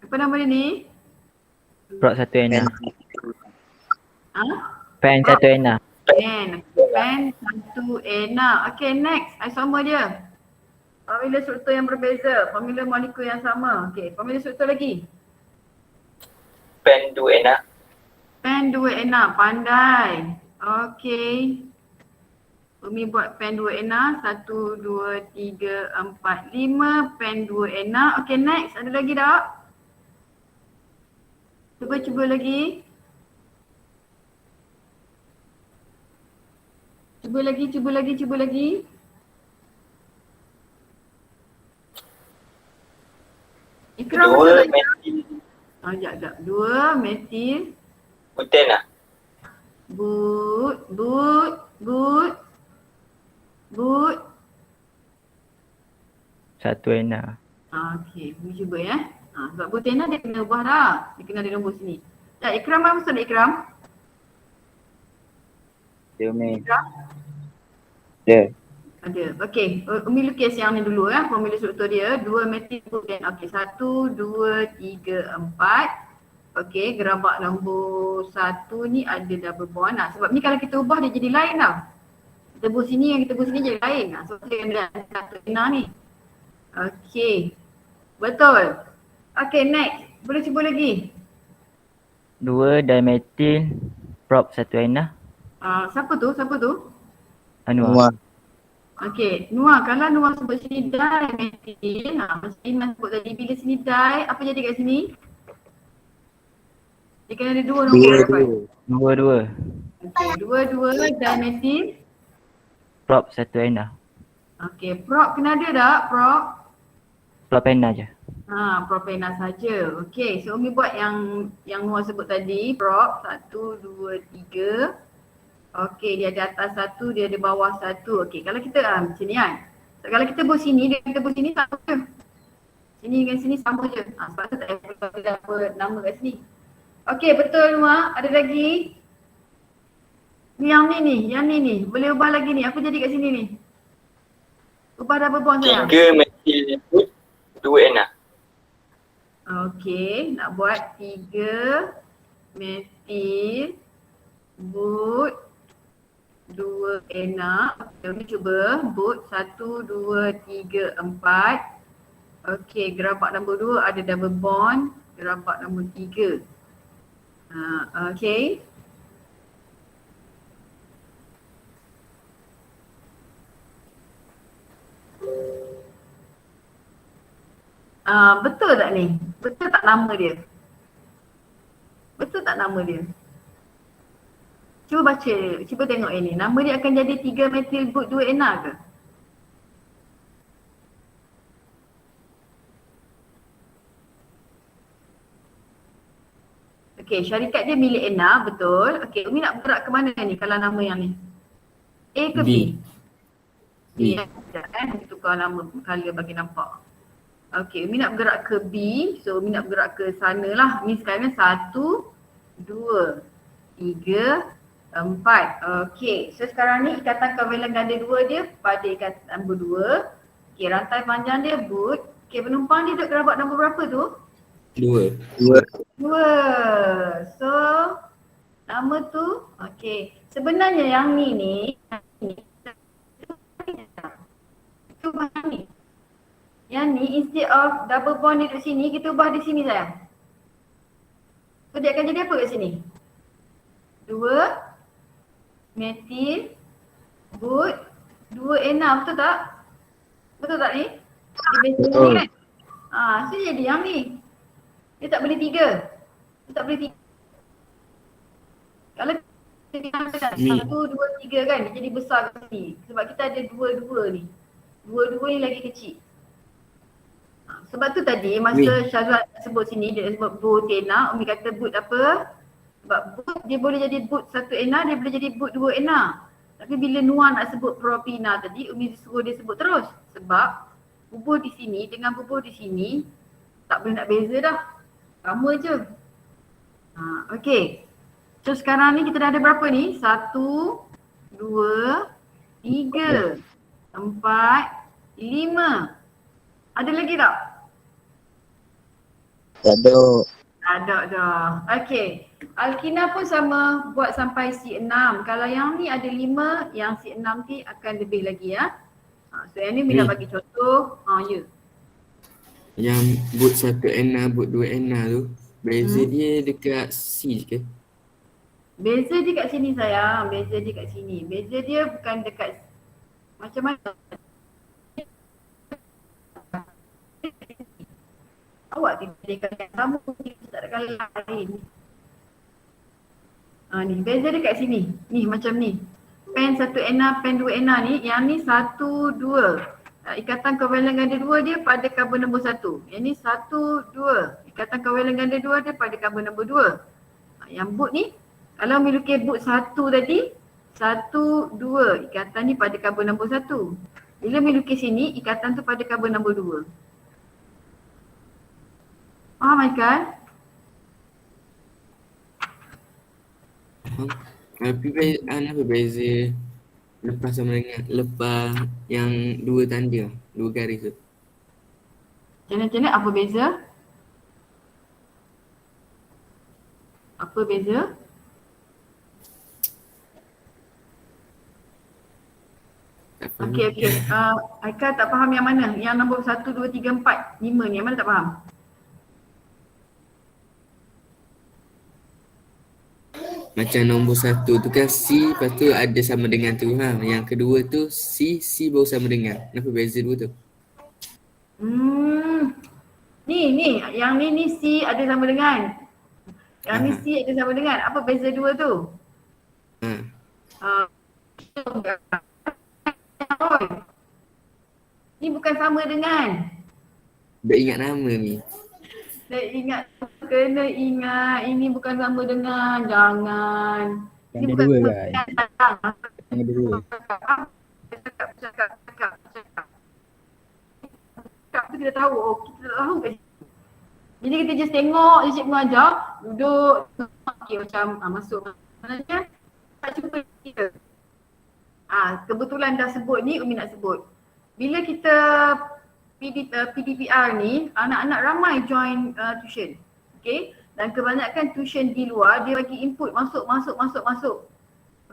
Apa nama dia ni? Prop 1Na. Ha? Pen 1Na. Pen 1Na. Okay, next. Isomer dia. Formula struktur yang berbeza. Formula molekul yang sama. Okay, formula struktur lagi. Pen 2Na. Pen 2Na. Pandai. Okay. Umi buat pen 2Na. 1, 2, 3, 4, 5. Pen 2Na. Okay, next. Ada lagi tak? Cuba lagi. Cuba lagi. Ikram betul tak? metil Sekejap. 2 metil. butena. But. 1Na. Okay, Umi cuba ya. Sebab butena dia kena ubah dah. Dia kena ada nombor sini. Ya, Ikram apa maksud Ikram? Dia main. Ikram? Dia. Ada. Okey, Umi lukis yang ni dulu formula struktur dia. 2 metil butane. Okey, 1, 2, 3, 4. Okey, gerabak nombor 1 ni ada double bond. Sebab ni kalau kita ubah dia jadi lain tau. Kita buat sini, yang kita buat sini jadi lain. Sebab dia ada satu kena ni. Okey. Betul. Okey, next. Boleh cuba lagi. 2 dimetil prop 1Na. Siapa tu? Anwar. Okey, Nuah. Kalau Nuah sebut sini dimetil. Macam Iman sebut tadi. Bila sini di, apa jadi kat sini? Dia kena ada 2 nombor dapat. 2. Okey, 2 dimetil. Prop 1Na. Okey, prop kena ada tak? Propena je. Propena saja. Okey, so Umi buat yang Nuah sebut tadi. Prop 1, 2, 3. Okey, dia ada atas 1, dia ada bawah 1. Okey, kalau kita macam ni kan. So, kalau kita buat sini, dia kita buat sini sama je. Sini dengan sini sama je. Sebab tu tak ada apa nama kat sini. Okey, betul Nuah. Ada lagi? Yang ni ni. Boleh ubah lagi ni. Apa jadi kat sini ni? Ubah double bond sayang. 3 metil 2Na. Okey, nak buat 3 metil but 2Na. Okey, Umi cuba but 1, 2, 3, 4. Okey, gerabak nombor 2 ada double bond. Gerabak nombor 3. Okey. Betul tak ni? Betul tak nama dia? Cuba baca, cuba tengok ini. Nama dia akan jadi 3 metil but 2Na ke? Okey, syarikat dia milik Na, betul. Okey, Umi nak bergerak ke mana ni kalau nama yang ni? A ke B? B. Kita tukar nama color bagi nampak. Okey, Umi nak bergerak ke B. So Umi nak bergerak ke sana lah. Umi sekarang 1, 2, 3, 4. Okey, so sekarang ni ikatan kovalent ganda 2 dia pada ikatan nombor 2. Okey, rantai panjang dia but. Okey, penumpang dia duduk gerabak nombor berapa tu? 2. 2. So nama tu, okey. Sebenarnya yang ni kita ubah ni. Yang ni instead of double bond dia duduk sini, kita ubah di sini sayang. So dia akan jadi apa kat sini? 2 metil but 2Na, betul tak? Betul tak ni? Dia beza Betul. ni kan? So jadi yang ni. Dia tak boleh 3. Dia tak boleh 3. Kalau kita katakan Ni. 1, 2, 3 kan, dia jadi besar kat sini. Sebab kita ada 2 ni. 2 ni lagi kecil. Sebab tu tadi masa Syazwan sebut sini, dia sebut boot ENA, Umi kata boot apa? Sebab boot dia boleh jadi boot 1 ENA, dia boleh jadi boot 2 ENA. Tapi bila Nuan nak sebut propina tadi, Umi suruh dia sebut terus. Sebab bubuh di sini dengan bubuh di sini tak boleh nak beza dah. Sama je. Okay. So sekarang ni kita dah ada berapa ni? 1, 2, 3, 4, 5. Ada lagi tak? Ada. Ada dah. Okay. Alkina pun sama, buat sampai C6. Kalau yang ni ada 5, yang C6 ni akan lebih lagi ya. So yang ni Mina bagi contoh. Ya. Yang boot 1 ENA, boot 2 ENA tu, beza dia dekat C je ke? Beza dia kat sini sayang. Beza dia kat sini. Beza dia bukan dekat macam mana. Awak tidak yang sama, kita tak ada kali lain. Ni beza dia kat sini. Ni macam ni. Pen 1 ENA, pen 2 ENA ni, yang ni 1, 2. Ikatan kovalen ganda 2 dia pada karbon nombor 1. Yang ni 1, 2. Ikatan kovalen ganda 2 dia pada karbon nombor 2. Yang boot ni, kalau memiliki boot 1 tadi, 1, 2. Ikatan ni pada karbon nombor 1. Bila memiliki sini, ikatan tu pada karbon nombor 2. Faham Haikal? Tapi apa beza lepas sama dengan lepas yang 2 tanda, 2 garis tu? Macam mana apa beza? Apa beza? Okey. Haikal tak faham yang mana? Yang nombor 1, 2, 3, 4, 5 ni, yang mana tak faham? Macam nombor 1 tu kan C, lepas tu ada sama dengan tu ha. Yang kedua tu C baru sama dengan. Kenapa beza dua tu? Ni, yang ni C ada sama dengan. Yang ni C ada sama dengan. Apa beza dua tu? Ni bukan sama dengan. Dah ingat nama ni. Kena ingat ini bukan sama dengan. Jangan. Yang Ini ada bukan dua sama kan? dengan. Yang ada dua. Cakap tu kita tahu. Kita tak tahu kat sini. Jadi kita just tengok je cikgu ajar, duduk, okay, macam masuk. Sebenarnya tak cuba kita. Kebetulan dah sebut ni, Umi nak sebut. Bila kita PDPR ni, anak-anak ramai join tuition. Okay, dan kebanyakan tuition di luar, dia bagi input masuk.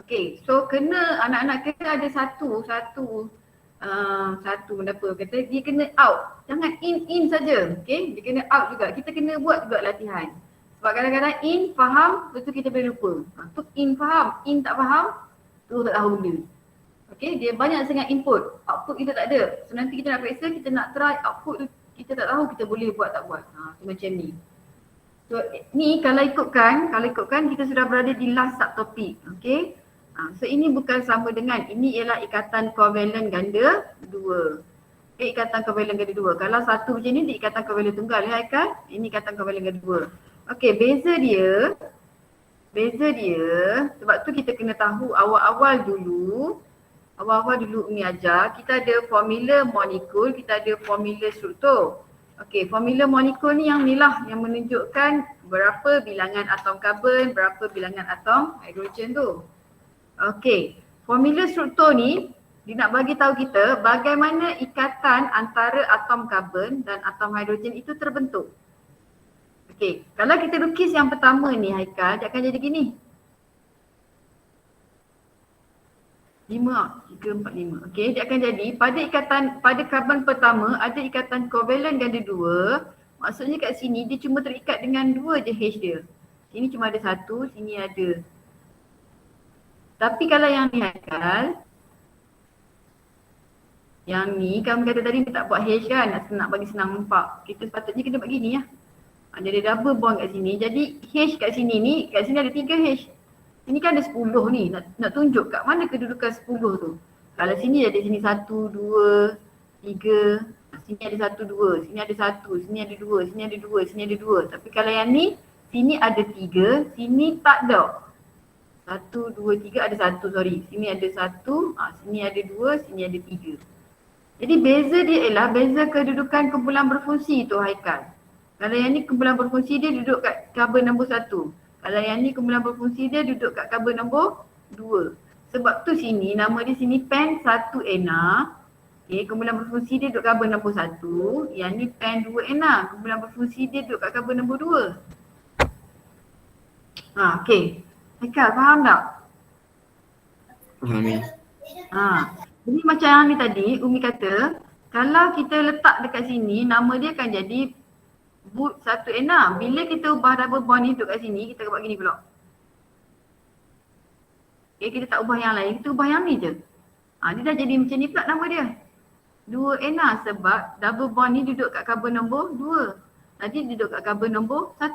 Okay, so kena anak-anak kena ada satu apa kata, dia kena out. Jangan in saja. Okay, dia kena out juga. Kita kena buat juga latihan. Sebab kadang-kadang in faham, lepas tu kita boleh lupa. Tu in faham, in tak faham, tu tak tahu benda. Okay, dia banyak sangat input. Output kita tak ada. So nanti kita nak periksa, kita nak try output tu kita tak tahu, kita boleh buat tak buat. Macam ni. So ni kalau ikutkan kita sudah berada di last subtopik. Okay. So ini bukan sama dengan, ini ialah ikatan kovalen ganda 2. Okay, ikatan kovalen ganda 2. Kalau satu macam ni, dia ikatan kovalen tunggal ya kan? Ini ikatan kovalen ganda 2. Okay, beza dia, sebab tu kita kena tahu awal-awal dulu Umi ajar, kita ada formula molekul, kita ada formula struktur. Okay, formula molekul ni yang nilah yang menunjukkan berapa bilangan atom karbon, berapa bilangan atom hidrogen tu. Okay, formula struktur ni dia nak bagi tahu kita bagaimana ikatan antara atom karbon dan atom hidrogen itu terbentuk. Okay, kalau kita lukis yang pertama ni Haikal, dia akan jadi gini. 5, 3, 4, 5. Okay, dia akan jadi pada karbon pertama ada ikatan kovalen ganda 2. Maksudnya kat sini dia cuma terikat dengan 2 je H dia. Sini cuma ada 1, sini ada. Tapi kalau yang ni Haikal, Yang ni kamu kata tadi tak buat H kan, nak bagi senang nampak. Kita sepatutnya kena buat gini lah. Jadi double bond kat sini. Jadi H kat sini ni, kat sini ada 3 H. Ini kan ada 10 ni. Nak tunjuk kat mana kedudukan 10 tu. Kalau sini ada sini 1, 2, 3. Sini ada 1, 2. Sini ada 1. Sini ada 2. Sini ada 2. Sini ada 2. Tapi kalau yang ni, sini ada 3. Sini tak ada. 1, 2, 3 ada 1, sorry. Sini ada 1. Sini ada 2. Sini ada 3. Jadi beza dia ialah beza kedudukan kumpulan berfungsi tu Haikal. Kalau yang ni kumpulan berfungsi dia duduk kat karbon nombor 1. Kalau yang ni kumpulan berfungsi dia duduk kat karbon nombor 2. Sebab tu sini nama dia sini pen 1 ena. Okay, kumpulan berfungsi dia duduk karbon nombor 1. Yang ni pen 2 ena. Kumpulan berfungsi dia duduk kat karbon nombor 2. Okey. Haikal faham tak? Faham ya. Jadi macam yang ni tadi Umi kata kalau kita letak dekat sini nama dia akan jadi but 1 ena. Bila kita ubah double bond ni duduk kat sini kita buat gini pula. Okay, kita tak ubah yang lain, kita ubah yang ni je. Dia dah jadi macam ni pula nama dia. 2 ena sebab double bond ni duduk kat karbon nombor 2. Tadi duduk kat karbon nombor 1.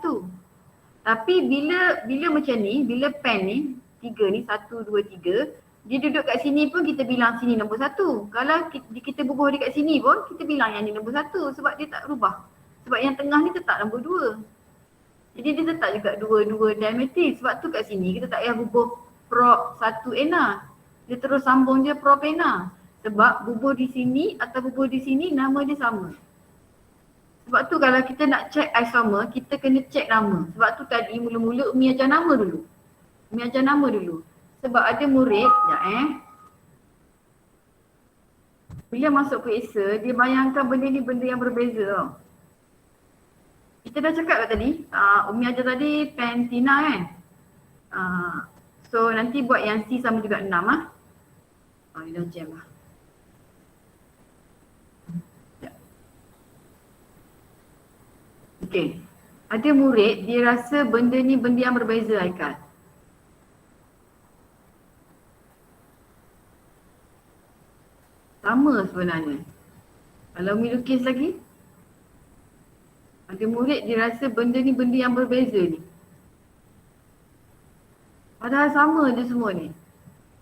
Tapi bila macam ni, bila pen ni 3 ni 1, 2, 3 dia duduk kat sini pun kita bilang sini nombor 1. Kalau kita bubuh dia kat sini pun kita bilang yang ni nombor 1 sebab dia tak berubah. Sebab yang tengah ni tetap nombor 2. Jadi dia tetap juga 2 diametil. Sebab tu kat sini kita tak payah bubuh prop 1 ena. Dia terus sambung je prop ena. Sebab bubuh di sini atau bubuh di sini nama dia sama. Sebab tu kalau kita nak check isomer kita kena check nama. Sebab tu tadi mula-mula Umi ajar nama dulu. Umi ajar nama dulu. Sebab ada murid, bila masuk periksa, dia bayangkan benda ni benda yang berbeza tau. Kita dah cakap kat tadi, Umi ajar tadi pen Tina kan. So nanti buat yang C sama juga 6 dia dah jam lah. Okay, ada murid dia rasa benda ni benda yang berbeza Haikal. Sama sebenarnya. Kalau Umi lukis lagi, ada murid dia rasa benda ni benda yang berbeza ni. Padahal sama je semua ni.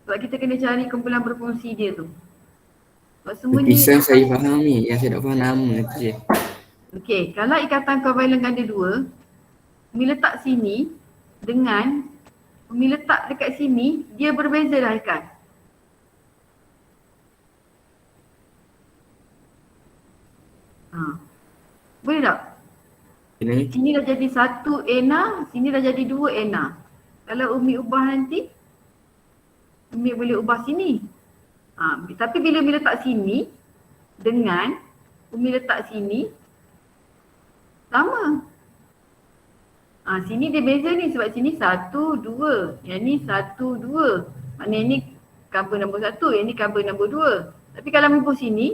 Sebab kita kena cari kumpulan berfungsi dia tu. Sebab semua ni Pisang saya faham ni, yang saya tak faham nama tu je. Okey, kalau ikatan kovalent ganda 2, Umi letak sini dengan Umi letak dekat sini, dia berbeza dah Haikal. Boleh tak? Kenapa? Sini dah jadi 1 ena, sini dah jadi 2 ena. Kalau Umi ubah nanti, Umi boleh ubah sini. Tapi bila Umi letak sini dengan Umi letak sini, sama. Sini dia beza ni sebab sini 1, 2. Yang ni 1, 2. Maknanya ni karbon nombor 1, yang ni karbon nombor 2. Tapi kalau Umi buat sini,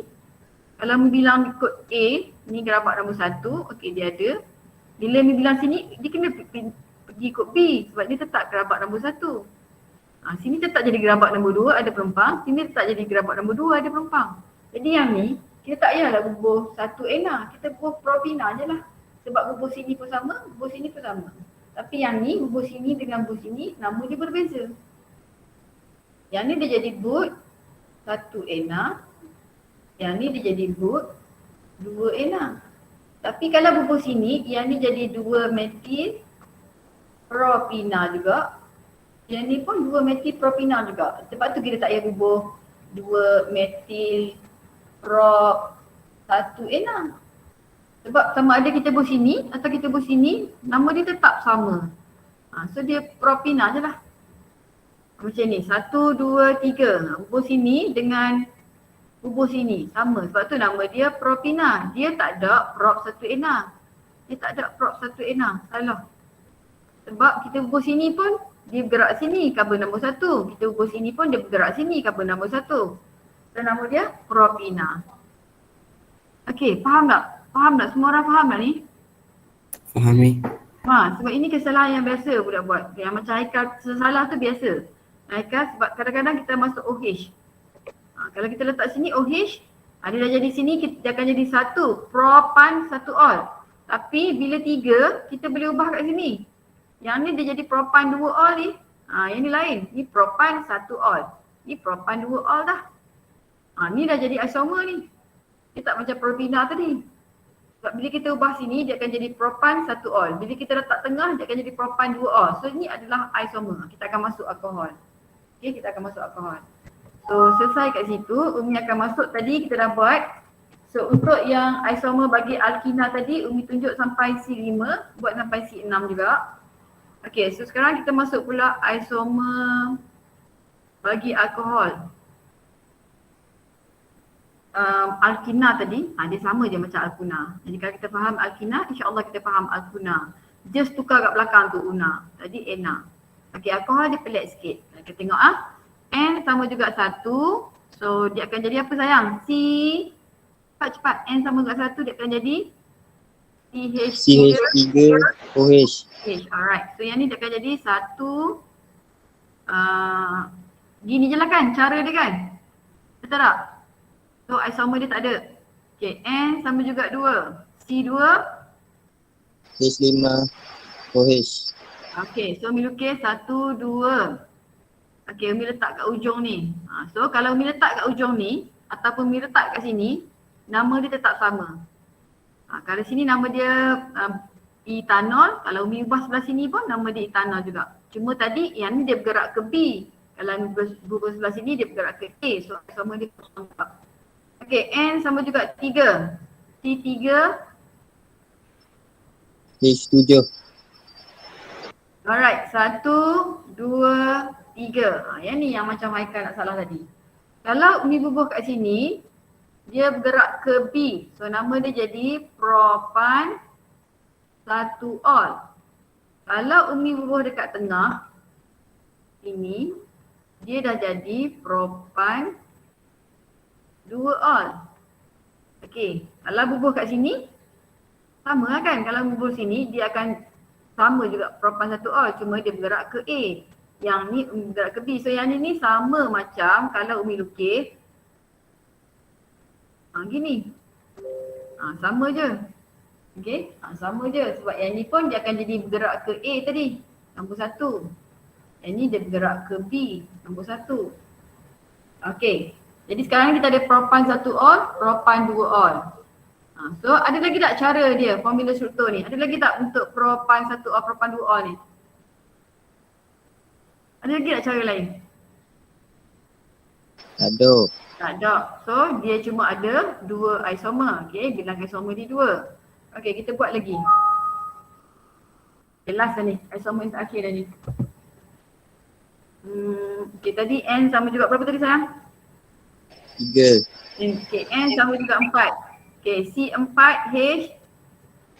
kalau Umi bilang kod A, ni gerabak nombor 1, okey dia ada. Bila Umi bilang sini, dia kena pergi kod B sebab dia tetap gerabak nombor 1. Sini tetap jadi gerabak nombor 2 ada perempang, sini tetap jadi gerabak nombor 2 ada perempang. Jadi yang ni, kita tak payahlah bubuh 1 ena, kita bubuh propina je lah. Sebab bubuh sini pun sama, bubuh sini pun sama. Tapi yang ni, bubuh sini dengan bubuh sini, nama dia berbeza. Yang ni dia jadi but 1 ena, yang ni dia jadi but 2 ena. Tapi kalau bubuh sini, yang ni jadi 2 metil propina juga. Yang ni pun 2 metil propina juga. Sebab tu kita tak payah bubuh 2 metil prop 1 ena. Sebab sama ada kita bubuh sini atau kita bubuh sini, nama dia tetap sama. So dia propina je lah. Macam ni, 1, 2, 3. Bubuh sini dengan bubuh sini sama. Sebab tu nama dia propina. Dia tak ada prop 1 ena. Dia tak ada prop 1 ena. Salah. Sebab kita bubuh sini pun dia bergerak sini, karbon nombor 1. Kita bubuh sini pun dia bergerak sini, karbon nombor 1. So nama dia propina. Okey, faham tak? Faham tak? Semua orang faham tak ni? Faham ni. Sebab ini kesalahan yang biasa budak buat. Yang macam Haikal salah tu biasa. Haikal sebab kadang-kadang kita masuk OH. Kalau kita letak sini OH, Dia dah jadi sini, dia akan jadi 1 propan 1 ol. Tapi bila 3, kita boleh ubah kat sini. Yang ni dia jadi propan 2 ol ni. Yang ni lain. Ni propan 1 ol. Ni propan 2 ol dah. Ni dah jadi isomer ni. Dia tak macam propina tadi. Sebab bila kita ubah sini, dia akan jadi propan 1 ol. Bila kita letak tengah, dia akan jadi propan 2 ol. So ini adalah isomer. Kita akan masuk alkohol. Okay, kita akan masuk alkohol. So selesai kat situ, Umi akan masuk tadi kita dah buat. So untuk yang isomer bagi alkina tadi, Umi tunjuk sampai C5, buat sampai C6 juga. Okay, so sekarang kita masuk pula isomer bagi alkohol. Alkina tadi, dia sama je macam alkuna. Jadi kalau kita faham alkina, insyaAllah kita faham alkuna. Just tukar kat belakang tu una. Tadi ena. Okay, alkohol dia pelik sikit. Kita tengok N sama juga 1. So dia akan jadi apa sayang? C. Cepat. N sama juga 1, dia akan jadi CH3 OH. Alright. So yang ni dia akan jadi 1. Gini je lah kan cara dia kan? Betul tak? So isomer dia tak ada. Okay, N sama juga 2. C2 H5 OH. Okay, so Umi lukis 1, 2. Okay, Umi letak kat ujung ni. So kalau Umi letak kat ujung ni ataupun Umi letak kat sini, nama dia tetap sama. Kalau sini nama dia etanol, kalau Umi ubah sebelah sini pun nama dia etanol juga. Cuma tadi yang ni dia bergerak ke B. Kalau Umi berubah sebelah sini dia bergerak ke A. So sama dia kosong juga. Okay, N sama juga 3. C3 H7. Alright, 1, 2, 3. Yang ni yang macam Haikal nak salah tadi. Kalau Umi bubuh kat sini, dia bergerak ke B. So nama dia jadi propan 1 ol. Kalau Umi bubuh dekat tengah, ini dia dah jadi propan 2 ol. Okey, kalau bubuh kat sini, sama lah kan? Kalau bubuh sini, dia akan sama juga propan 1 ol. Cuma dia bergerak ke A. Yang ni Umi bergerak ke B. So yang ni sama macam kalau Umi lukis. Gini. Sama je. Okey, sama je. Sebab yang ni pun dia akan jadi bergerak ke A tadi. Nombor 1. Yang ni dia bergerak ke B. Nombor 1. Okey. Jadi sekarang kita ada propan 1 ol, propan 2 ol. So ada lagi tak cara dia, formula struktur ni? Ada lagi tak untuk propan 1 ol, propan 2 ol ni? Ada lagi tak cara lain? Ada. Tak ada. So dia cuma ada 2 isomer. Okay, bilang isomer dia 2. Okay, kita buat lagi. Okay, last dah ni. Isomer yang terakhir dah ni. Okay, tadi N sama juga berapa tadi sayang? 3. Okay, N sama juga 4. Okay, C4H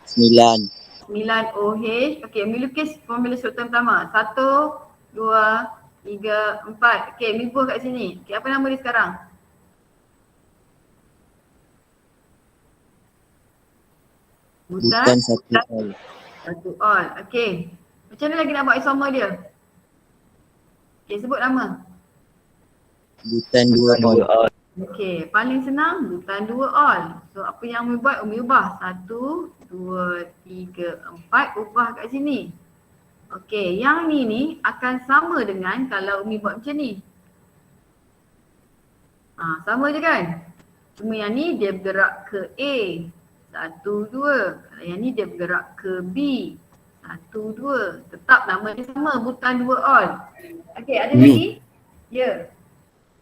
9. 9OH. Okay, Umi lukis formula struktur pertama. 1, 2, 3, 4. Okay, Umi buah kat sini. Okay, apa nama dia sekarang? Butan 1 ol. 1 ol. Okay. Macam mana lagi nak buat isomer dia? Okay, sebut nama. Butan 2 ol. Okay, paling senang butan 2 ol. So apa yang Umi buat? Umi ubah 1, 2, 3, 4. Ubah kat sini. Okay, yang ni akan sama dengan kalau Umi buat macam ni. Sama je kan? Cuma yang ni dia bergerak ke A. 1, 2. Kalau yang ni dia bergerak ke B. 1, 2. Tetap nama dia sama, butan 2 ol. Okay, ada lagi? Ya.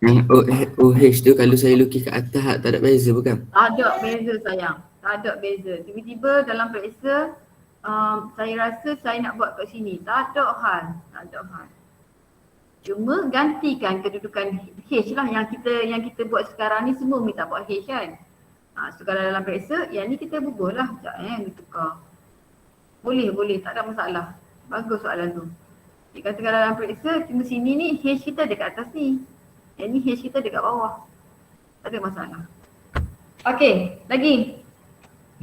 OH tu kalau saya lukis kat atas tak ada beza bukan? Tak ada beza sayang. Tak ada beza. Tiba-tiba dalam periksa saya rasa saya nak buat kat sini. Tak ada hal. Tak ada hal. Cuma gantikan kedudukan H lah yang kita buat sekarang ni semua minta buat H kan. So kalau dalam periksa yang ni kita bubuh lah. Sekejap tukar. Boleh. Tak ada masalah. Bagus soalan tu. Dia kata kalau dalam periksa cuma sini ni H kita dekat atas ni. Yang ni H kita dekat bawah. Tak ada masalah. Okey, lagi.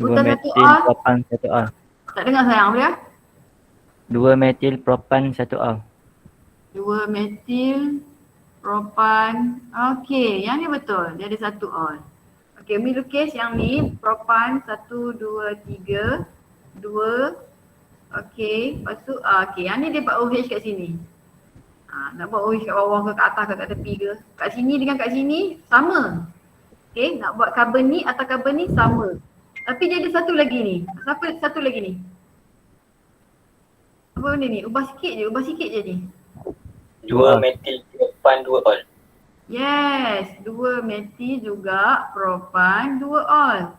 2 Butan 1 metil ol. propan 1 ol. Tak dengar sayang apa dia? 2 metil propan 1 ol. 2 metil propan. Okey, yang ni betul. Dia ada 1 ol. Okey, Umi lukis yang ni propan 1, 2, 3, 2. Okey, lepas tu okey, yang ni dia buat OH kat sini. Nak buat OH kat bawah ke kat atas ke kat tepi ke. Kat sini dengan kat sini sama. Okey, nak buat carbon ni atau carbon ni sama. Tapi dia ada satu lagi ni. Satu lagi ni. Apa benda ni? Ubah sikit je ni. 2 metil propan 2 ol. Yes, 2 metil juga propan 2 ol.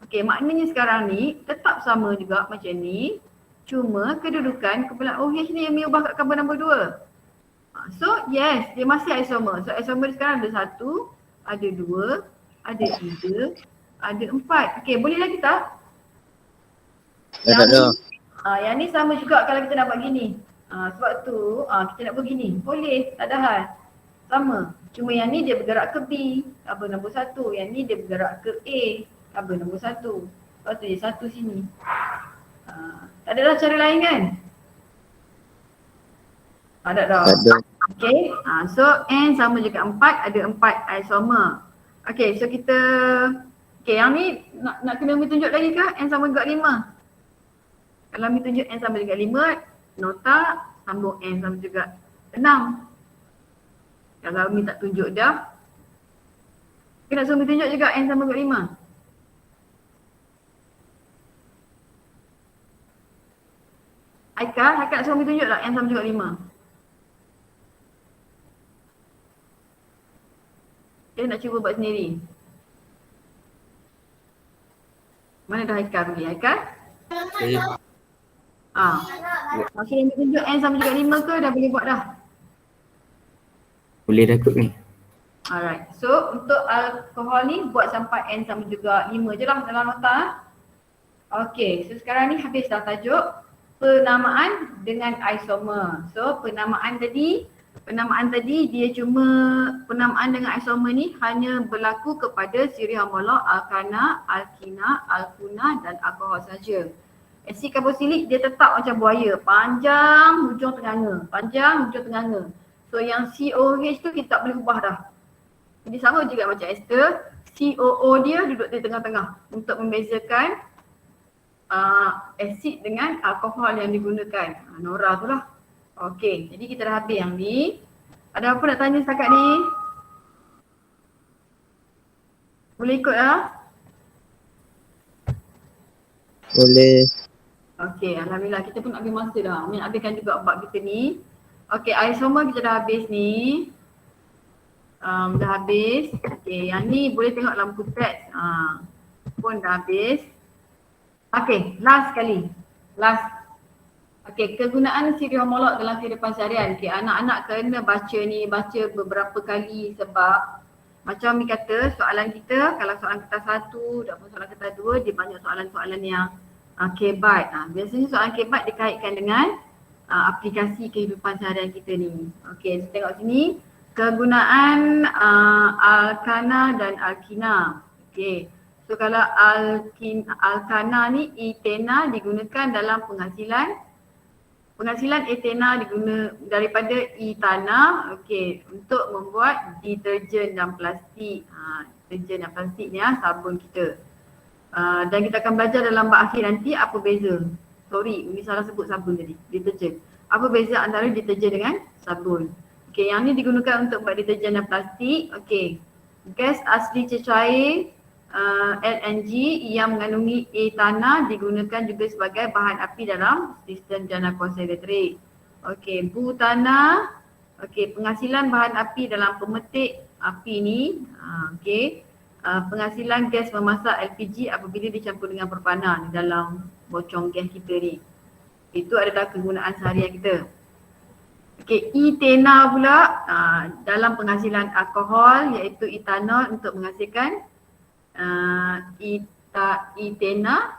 Okey, maknanya sekarang ni tetap sama juga macam ni. Cuma kedudukan kumpulan OH ni yang ubah kat carbon nombor 2. So yes, dia masih isomer. So isomer sekarang ada 1, ada 2, ada 3, ada 4. Okey, boleh lagi tak? Yang ni sama juga kalau kita nak buat gini. Sebab tu kita nak buat gini. Boleh, tak ada hal. Sama. Cuma yang ni dia bergerak ke B, carbon nombor 1. Yang ni dia bergerak ke A, carbon nombor 1. Lepas tu dia 1 sini. Tak adalah cara lain kan? Tak ada. Okay, so N sama juga 4, ada 4 isomer. Okay, so kita, okay yang ni nak kena Umi tunjuk lagi ke? N sama juga 5. Kalau Umi tunjuk N sama juga 5, nota sambung N sama juga 6. Kalau Umi tak tunjuk dah, kena suruh Umi tunjuk juga N sama juga 5. Haikal nak suruh Umi tunjuk tak N sama juga 5? Dia nak cuba buat sendiri. Mana dah Haikal pergi? Haikal? Maksudnya Umi tunjuk N sama juga 5 ke dah boleh buat dah? Boleh dah kot ni. Alright, so untuk alkohol ni buat sampai N sama juga 5 je lah dalam nota. Okay, so sekarang ni habis dah tajuk penamaan dengan isomer. So penamaan tadi dia cuma penamaan dengan isomer ni hanya berlaku kepada siri homolog alkana, alkina, alkuna dan alkohol saja. Asid karboksilik dia tetap macam buaya, panjang hujung tenganga. So yang COH tu kita tak boleh ubah dah. Jadi sama juga macam ester, COO dia duduk di tengah-tengah untuk membezakan asid dengan alkohol yang digunakan. Nora tu lah. Okey, jadi kita dah habis yang ni. Ada apa nak tanya setakat ni? Boleh ikut lah? Boleh. Okey, alhamdulillah kita pun habis masa dah. Amin habiskan juga bab kita ni. Okey, isomer kita dah habis ni. Dah habis. Okey, yang ni boleh tengok lampu pad. Pun dah habis. Okey, last sekali. Okey, kegunaan siri homolog dalam kehidupan seharian. Okey, anak-anak kena baca beberapa kali sebab macam Umi kata soalan kita, kalau soalan kertas 1 dan soalan kertas 2 dia banyak soalan-soalan yang K-byte. Biasanya soalan K-byte dikaitkan dengan aplikasi kehidupan seharian kita ni. Okey, tengok sini. Kegunaan alkana dan alkina. Okey. So kalau alkana ni etena digunakan dalam penghasilan etena diguna daripada etana, okey, untuk membuat deterjen dan plastik. Deterjen dan plastik ni sabun kita. Dan kita akan belajar dalam bab akhir nanti apa beza. Sorry, Umi salah sebut sabun tadi, deterjen. Apa beza antara deterjen dengan sabun? Okey, yang ni digunakan untuk buat deterjen dan plastik. Okey. Gas asli cecair LNG yang mengandungi etana digunakan juga sebagai bahan api dalam sistem jana kuasa elektrik. Okey, butana, okey, penghasilan bahan api dalam pemetik api ni. Okey, penghasilan gas memasak LPG apabila dicampur dengan propana di dalam bocong gas kita ni. Itu adalah kegunaan seharian kita. Okey, etena pula dalam penghasilan alkohol iaitu etanol untuk menghasilkan etena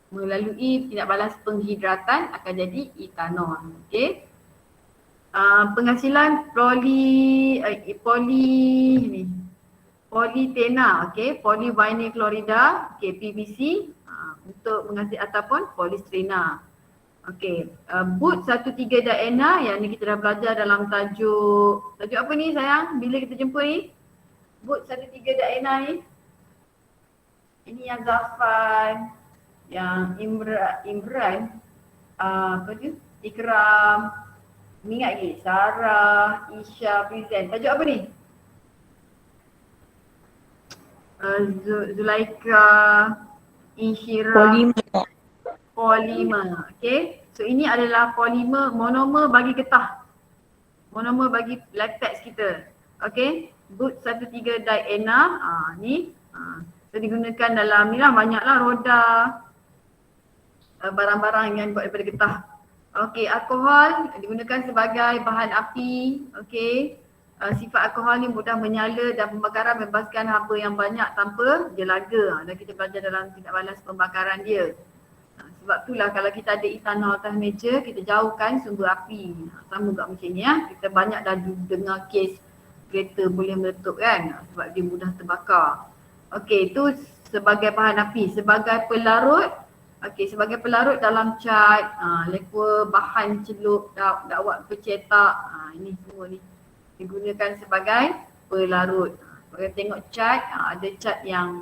melalui tindak balas penghidratan akan jadi etanol. Okey. Penghasilan politena, okey, polyvinyl chlorida, okey, PVC untuk menghasil ataupun polistrena. Okey, but 13 daena yang ni kita dah belajar dalam tajuk apa ni sayang bila kita jumpa ni? But 13 daena ni. Ini yang Zafran, yang Imran, apa dia? Ikram, ni ingat lagi? Sarah, Isha, present. Tajuk apa ni? Zulaika, Insyira. Polimer. Okay. So ini adalah polimer monomer bagi getah. Monomer bagi latex kita. Okay. But 13 diena. Ni. So digunakan dalam ni lah, banyaklah roda. Barang-barang yang buat daripada getah. Okay. Alkohol digunakan sebagai bahan api. Okay. Sifat alkohol ni mudah menyala dan pembakaran membebaskan haba yang banyak tanpa jelaga. Dan kita belajar dalam tindak balas pembakaran dia. Sebab itulah kalau kita ada etanol atas meja, kita jauhkan sumber api. Sama juga macam ni ya. Kita banyak dah dengar kes kereta boleh meletup kan. Sebab dia mudah terbakar. Okey, itu sebagai bahan api. Sebagai pelarut, sebagai pelarut dalam cat, liquor, bahan celup, dakwat pencetak, ini semua ni digunakan sebagai pelarut. Kalau tengok cat, ada cat yang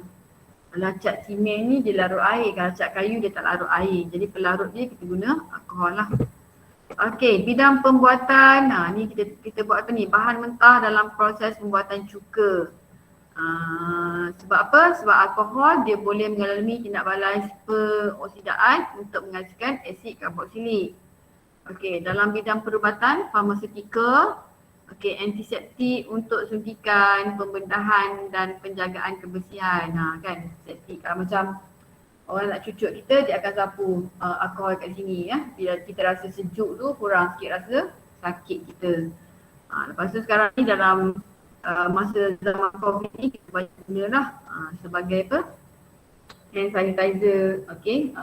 kalau cat simen ni dia larut air, kalau cat kayu dia tak larut air. Jadi pelarut dia kita guna alkohol lah. Okey, bidang pembuatan, ni kita buat apa ni? Bahan mentah dalam proses pembuatan cuka. Sebab apa? Sebab alkohol dia boleh mengalami tindak balas peroksidaan untuk menghasilkan asid karboksilik. Okey, dalam bidang perubatan, farmaseutika, antiseptik untuk suntikan, pembedahan dan penjagaan kebersihan. Kan, antiseptik kalau macam orang nak cucuk kita, dia akan sapu alkohol kat sini ya. Bila kita rasa sejuk tu kurang sikit rasa sakit kita. Lepas tu sekarang ni dalam masa zaman COVID ni kita banyak guna lah sebagai apa? Hand sanitizer.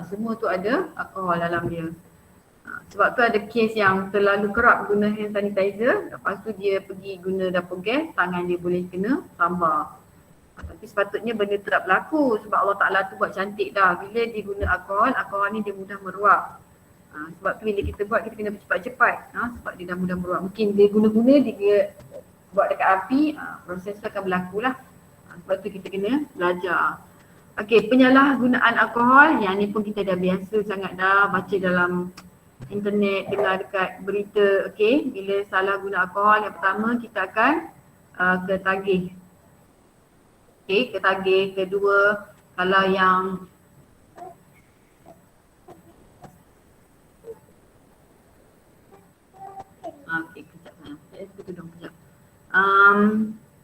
Semua tu ada alkohol dalam dia. Sebab tu ada kes yang terlalu kerap guna hand sanitizer, lepas tu dia pergi guna dapur gas, tangan dia boleh kena sambar. Tapi sepatutnya benda tu tak berlaku sebab Allah Ta'ala tu buat cantik dah. Bila dia guna alkohol ni dia mudah meruap. Sebab tu bila kita buat kita kena cepat-cepat sebab dia dah mudah meruap. Mungkin dia guna-guna dia buat dekat api, proses tu akan berlaku lah. Sebab tu kita kena belajar. Penyalahgunaan alkohol, yang ni pun kita dah biasa sangat dah baca dalam internet, dengar dekat berita. Bila salah guna alkohol, yang pertama kita akan ketagih. Ketagih. Kedua, kalau yang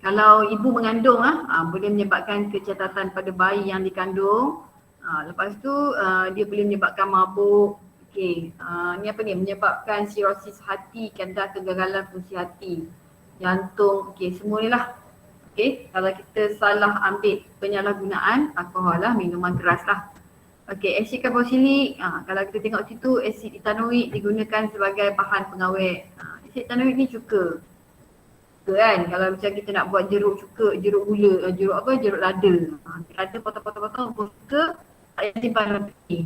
kalau ibu mengandung boleh menyebabkan kecacatan pada bayi yang dikandung. Lepas tu dia boleh menyebabkan mabuk. Ni apa ni? Menyebabkan sirosis hati, kadar kegagalan fungsi hati, jantung, semua ni lah. Kalau kita salah ambil penyalahgunaan alkohol lah, minuman keras lah. Asid karboksilik, kalau kita tengok situ asid etanoik digunakan sebagai bahan pengawet. Asid etanoik ni cuka. Kan? Kalau macam kita nak buat jeruk cuka, jeruk gula, jeruk lada. Lada potong-potong cuka, tak payah simpan dalam peti.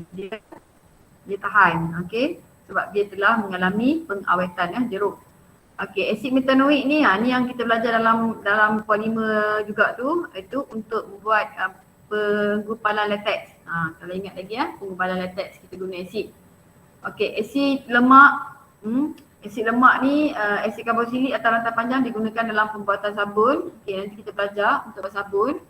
Dia tahan, sebab dia telah mengalami pengawetan jeruk. Asid metanoik ni, ni yang kita belajar dalam polimer juga tu, itu untuk membuat penggumpalan latex. Kalau ingat lagi penggumpalan latex kita guna asid. Asid lemak, asid lemak ni, asid karboksilik atau rantai panjang digunakan dalam pembuatan sabun. Nanti kita belajar untuk buat sabun.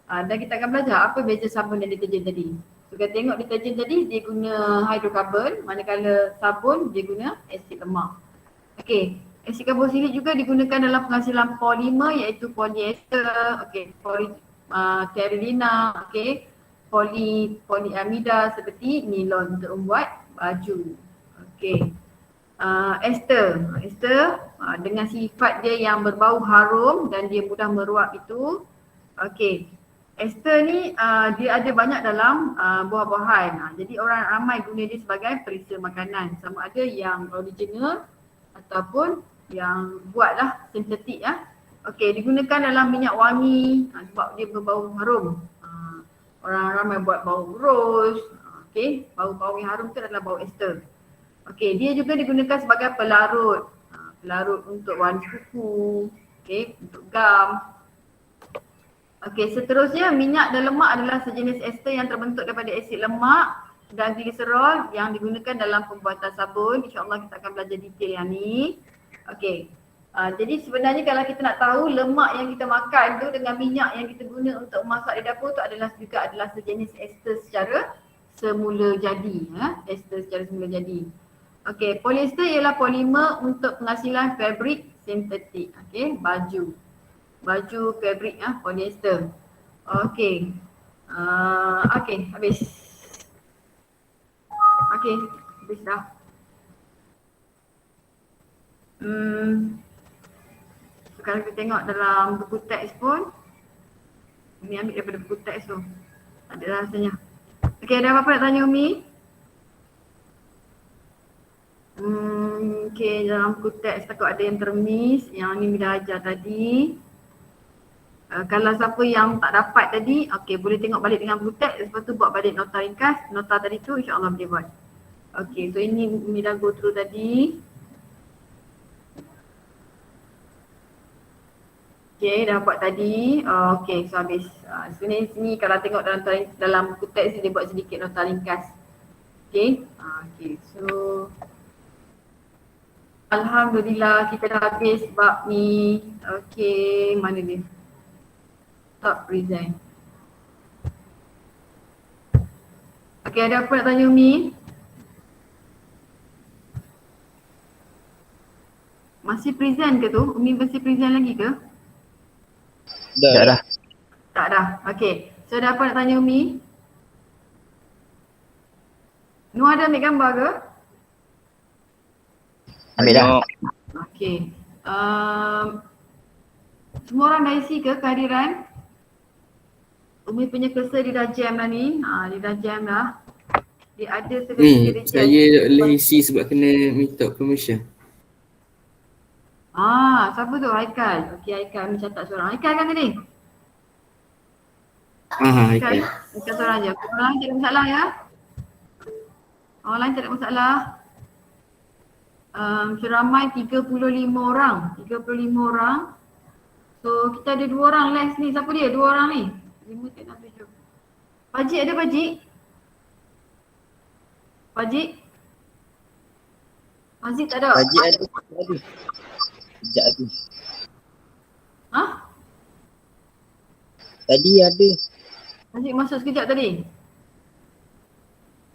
Dan kita akan belajar apa beza sabun dan deterjen tadi. So kita tengok deterjen tadi dia guna hidrokarbon, manakala sabun dia guna asid lemak. Asid karboksilik juga digunakan dalam penghasilan polimer iaitu polyester, terelina, poliamida seperti nilon untuk membuat baju. Ester dengan sifat dia yang berbau harum dan dia mudah meruap itu. Ester ni dia ada banyak dalam buah-buahan. Jadi orang ramai guna dia sebagai perisa makanan. Sama ada yang original ataupun yang buatlah sintetik digunakan dalam minyak wangi sebab dia berbau harum. Orang ramai buat bau rose. Bau-bau yang harum tu adalah bau ester. Dia juga digunakan sebagai pelarut. Pelarut untuk warna kuku, untuk gam. Okey, seterusnya minyak dan lemak adalah sejenis ester yang terbentuk daripada asid lemak dan gliserol yang digunakan dalam pembuatan sabun. InsyaAllah kita akan belajar detail yang ni. Okey. Jadi sebenarnya kalau kita nak tahu lemak yang kita makan tu dengan minyak yang kita guna untuk memasak di dapur tu adalah sejenis ester secara semula jadi. Ester secara semula jadi. Okey, polyester ialah polimer untuk penghasilan fabrik sintetik. Okey, baju fabrik polyester. Okey. Okey, habis. Okey, habis dah. Sekarang kita tengok dalam buku teks pun. Umi ambil daripada buku teks tu. Tak ada rasanya. Okey, ada apa-apa nak tanya Umi? Okey, dalam buku teks takut ada yang termiss. Yang ni Umi dah ajar tadi. Kalau siapa yang tak dapat tadi, okey boleh tengok balik dengan buku teks. Lepas tu buat balik nota ringkas. Nota tadi tu insyaAllah boleh buat. Okey, so ini Umi dah go through tadi. Okay, dah buat tadi. Okay, so habis. Sebenarnya sini kalau tengok dalam buku teks dia buat sedikit nota ringkas. Okay. Okay, so Alhamdulillah kita dah habis bab ni. Okay, mana dia? Stop present. Okay, ada apa nak tanya Umi? Masih present ke tu? Umi masih present lagi ke? Dah. Tak dah. Okey. So ada apa nak tanya Umi? Nur ada ambil gambar ke? Ambil dah. Okey. Semua orang dah isi ke kehadiran? Umi punya cursor dia dah jam dah ni. Dia dah jam dah. Dia ada sekali dia jam. Saya tak boleh isi sebab kena minta permission. Siapa tu? Haikal. Okey, Haikal Umi catat seorang. Haikal kan tadi? Haikal. Haikal seorang je. Orang lain tak ada masalah ya? Orang lain tak ada masalah. Seramai 35 orang. 35 orang. So kita ada 2 orang last ni. Siapa dia? 2 orang ni. 5, 6, 7. Pakcik ada pakcik? Pakcik? Pakcik tak ada? Pakcik ada. Sekejap tu. Tadi ada. Pakcik masuk sekejap tadi?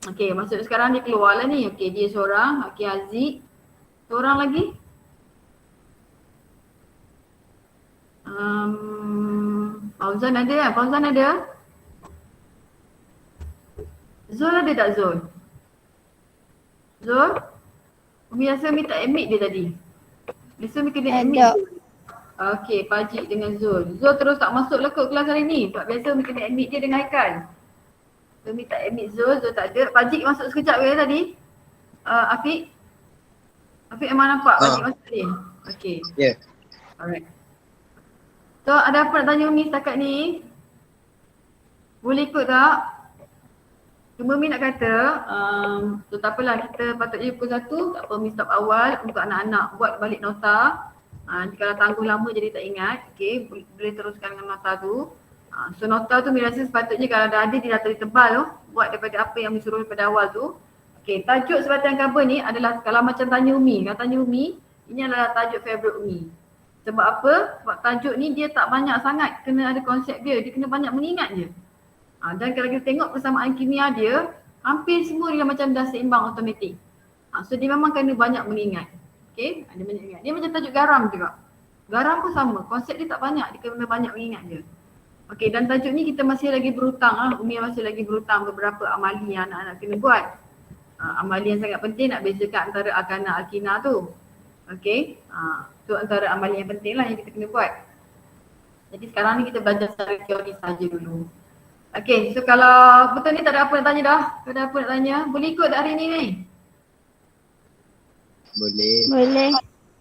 Okey, masuk sekarang dia keluar lah ni. Okey, dia seorang. Okey, Aziz. Seorang lagi? Fauzan ada kan? Fauzan ada? Zul ada tak Zul? Zul? Umi rasa Umi tak admit dia tadi. Biasa Umi kena admit. Okey, Pakcik dengan Zul. Zul terus tak masuk lah kot kelas hari ni. Sebab biasa Umi kena admit dia dengan Haikal. So Umi tak admit Zul, Zul tak ada. Pakcik masuk sekejap ke tadi? Afiq? Afiq memang nampak Pakcik masuk tadi? Okey. Ya. Alright. So ada apa nak tanya Umi setakat ni? Boleh ikut tak? Cuma Umi nak kata, so tak apalah kita patutnya pukul 1, tak apa Umi stop awal untuk anak-anak buat balik nota. Kalau tangguh lama jadi tak ingat, okay, boleh teruskan dengan nota tu. So nota tu Umi rasa sepatutnya kalau dah ada dia dah tebal tu, buat daripada apa yang Umi suruh daripada awal tu. Okay, tajuk sebatian cover ni adalah kalau macam tanya Umi, kalau tanya Umi, ini adalah tajuk favourite Umi. Sebab apa? Sebab tajuk ni dia tak banyak sangat kena ada konsep dia kena banyak mengingat je. Dan kalau kita tengok persamaan kimia dia, hampir semua dia macam dah seimbang automatik. So dia memang kena banyak mengingat. Okay, dia banyak ingat. Dia macam tajuk garam juga. Garam pun sama, konsep dia tak banyak, dia kena banyak mengingat je. Okay, dan tajuk ni kita masih lagi berhutang Umi masih lagi berhutang beberapa amali yang anak-anak kena buat. Amali yang sangat penting nak bezakan antara akana alkina tu. Okay, tu antara amali yang penting lah yang kita kena buat. Jadi sekarang ni kita belajar secara teori saja dulu. Okay, so kalau betul ni tak ada apa nak tanya dah? Tak ada apa nak tanya? Boleh ikut tak hari ni ni? Boleh.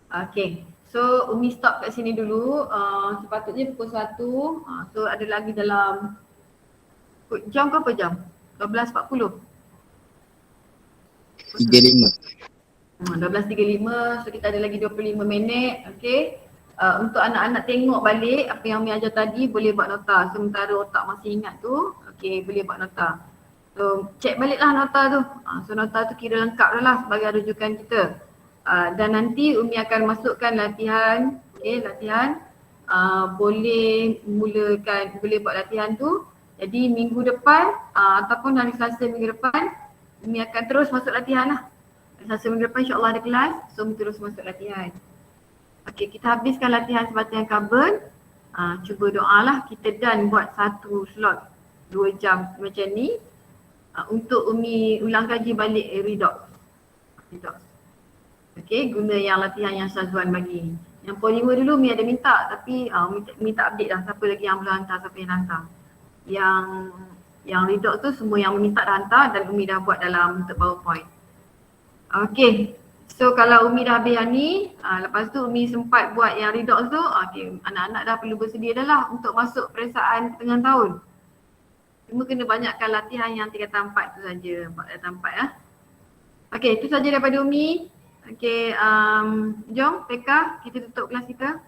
Okay, so Umi stop kat sini dulu. Sepatutnya pukul 1. So ada lagi dalam jam ke apa jam? 12.40. 35. 12.35, so kita ada lagi 25 minit. Okay, untuk anak-anak tengok balik apa yang Umi ajar tadi, boleh buat nota. Sementara otak masih ingat tu, okey boleh buat nota. So cek baliklah nota tu. So nota tu kira lengkap dah lah sebagai rujukan kita. Dan nanti Umi akan masukkan latihan, latihan boleh buat latihan tu. Jadi minggu depan ataupun hari Selasa minggu depan Umi akan terus masuk latihan lah. Hari Selasa minggu depan insyaAllah ada kelas, so Umi terus masuk latihan. Okey, kita habiskan latihan sebatang kabel. Cuba doalah kita dan buat satu slot 2 jam macam ni untuk Umi ulang kaji balik redox. Okey, guna yang latihan yang Syazwan bagi. Yang polimer dulu Umi ada minta tapi Umi tak update dah siapa lagi yang belum hantar, siapa yang hantar. Yang redox tu semua yang Umi minta dah hantar dan Umi dah buat dalam bentuk PowerPoint. Okey. So kalau Umi dah habis yang ni, lepas tu Umi sempat buat yang redox tu, anak-anak dah perlu bersedia dah lah untuk masuk periksaan tengah tahun. Cuma kena banyakkan latihan yang tingkatan 4 tu saja, tingkatan 4 ya. Okey, itu saja daripada Umi. Okey, jom Pekah kita tutup kelas kita.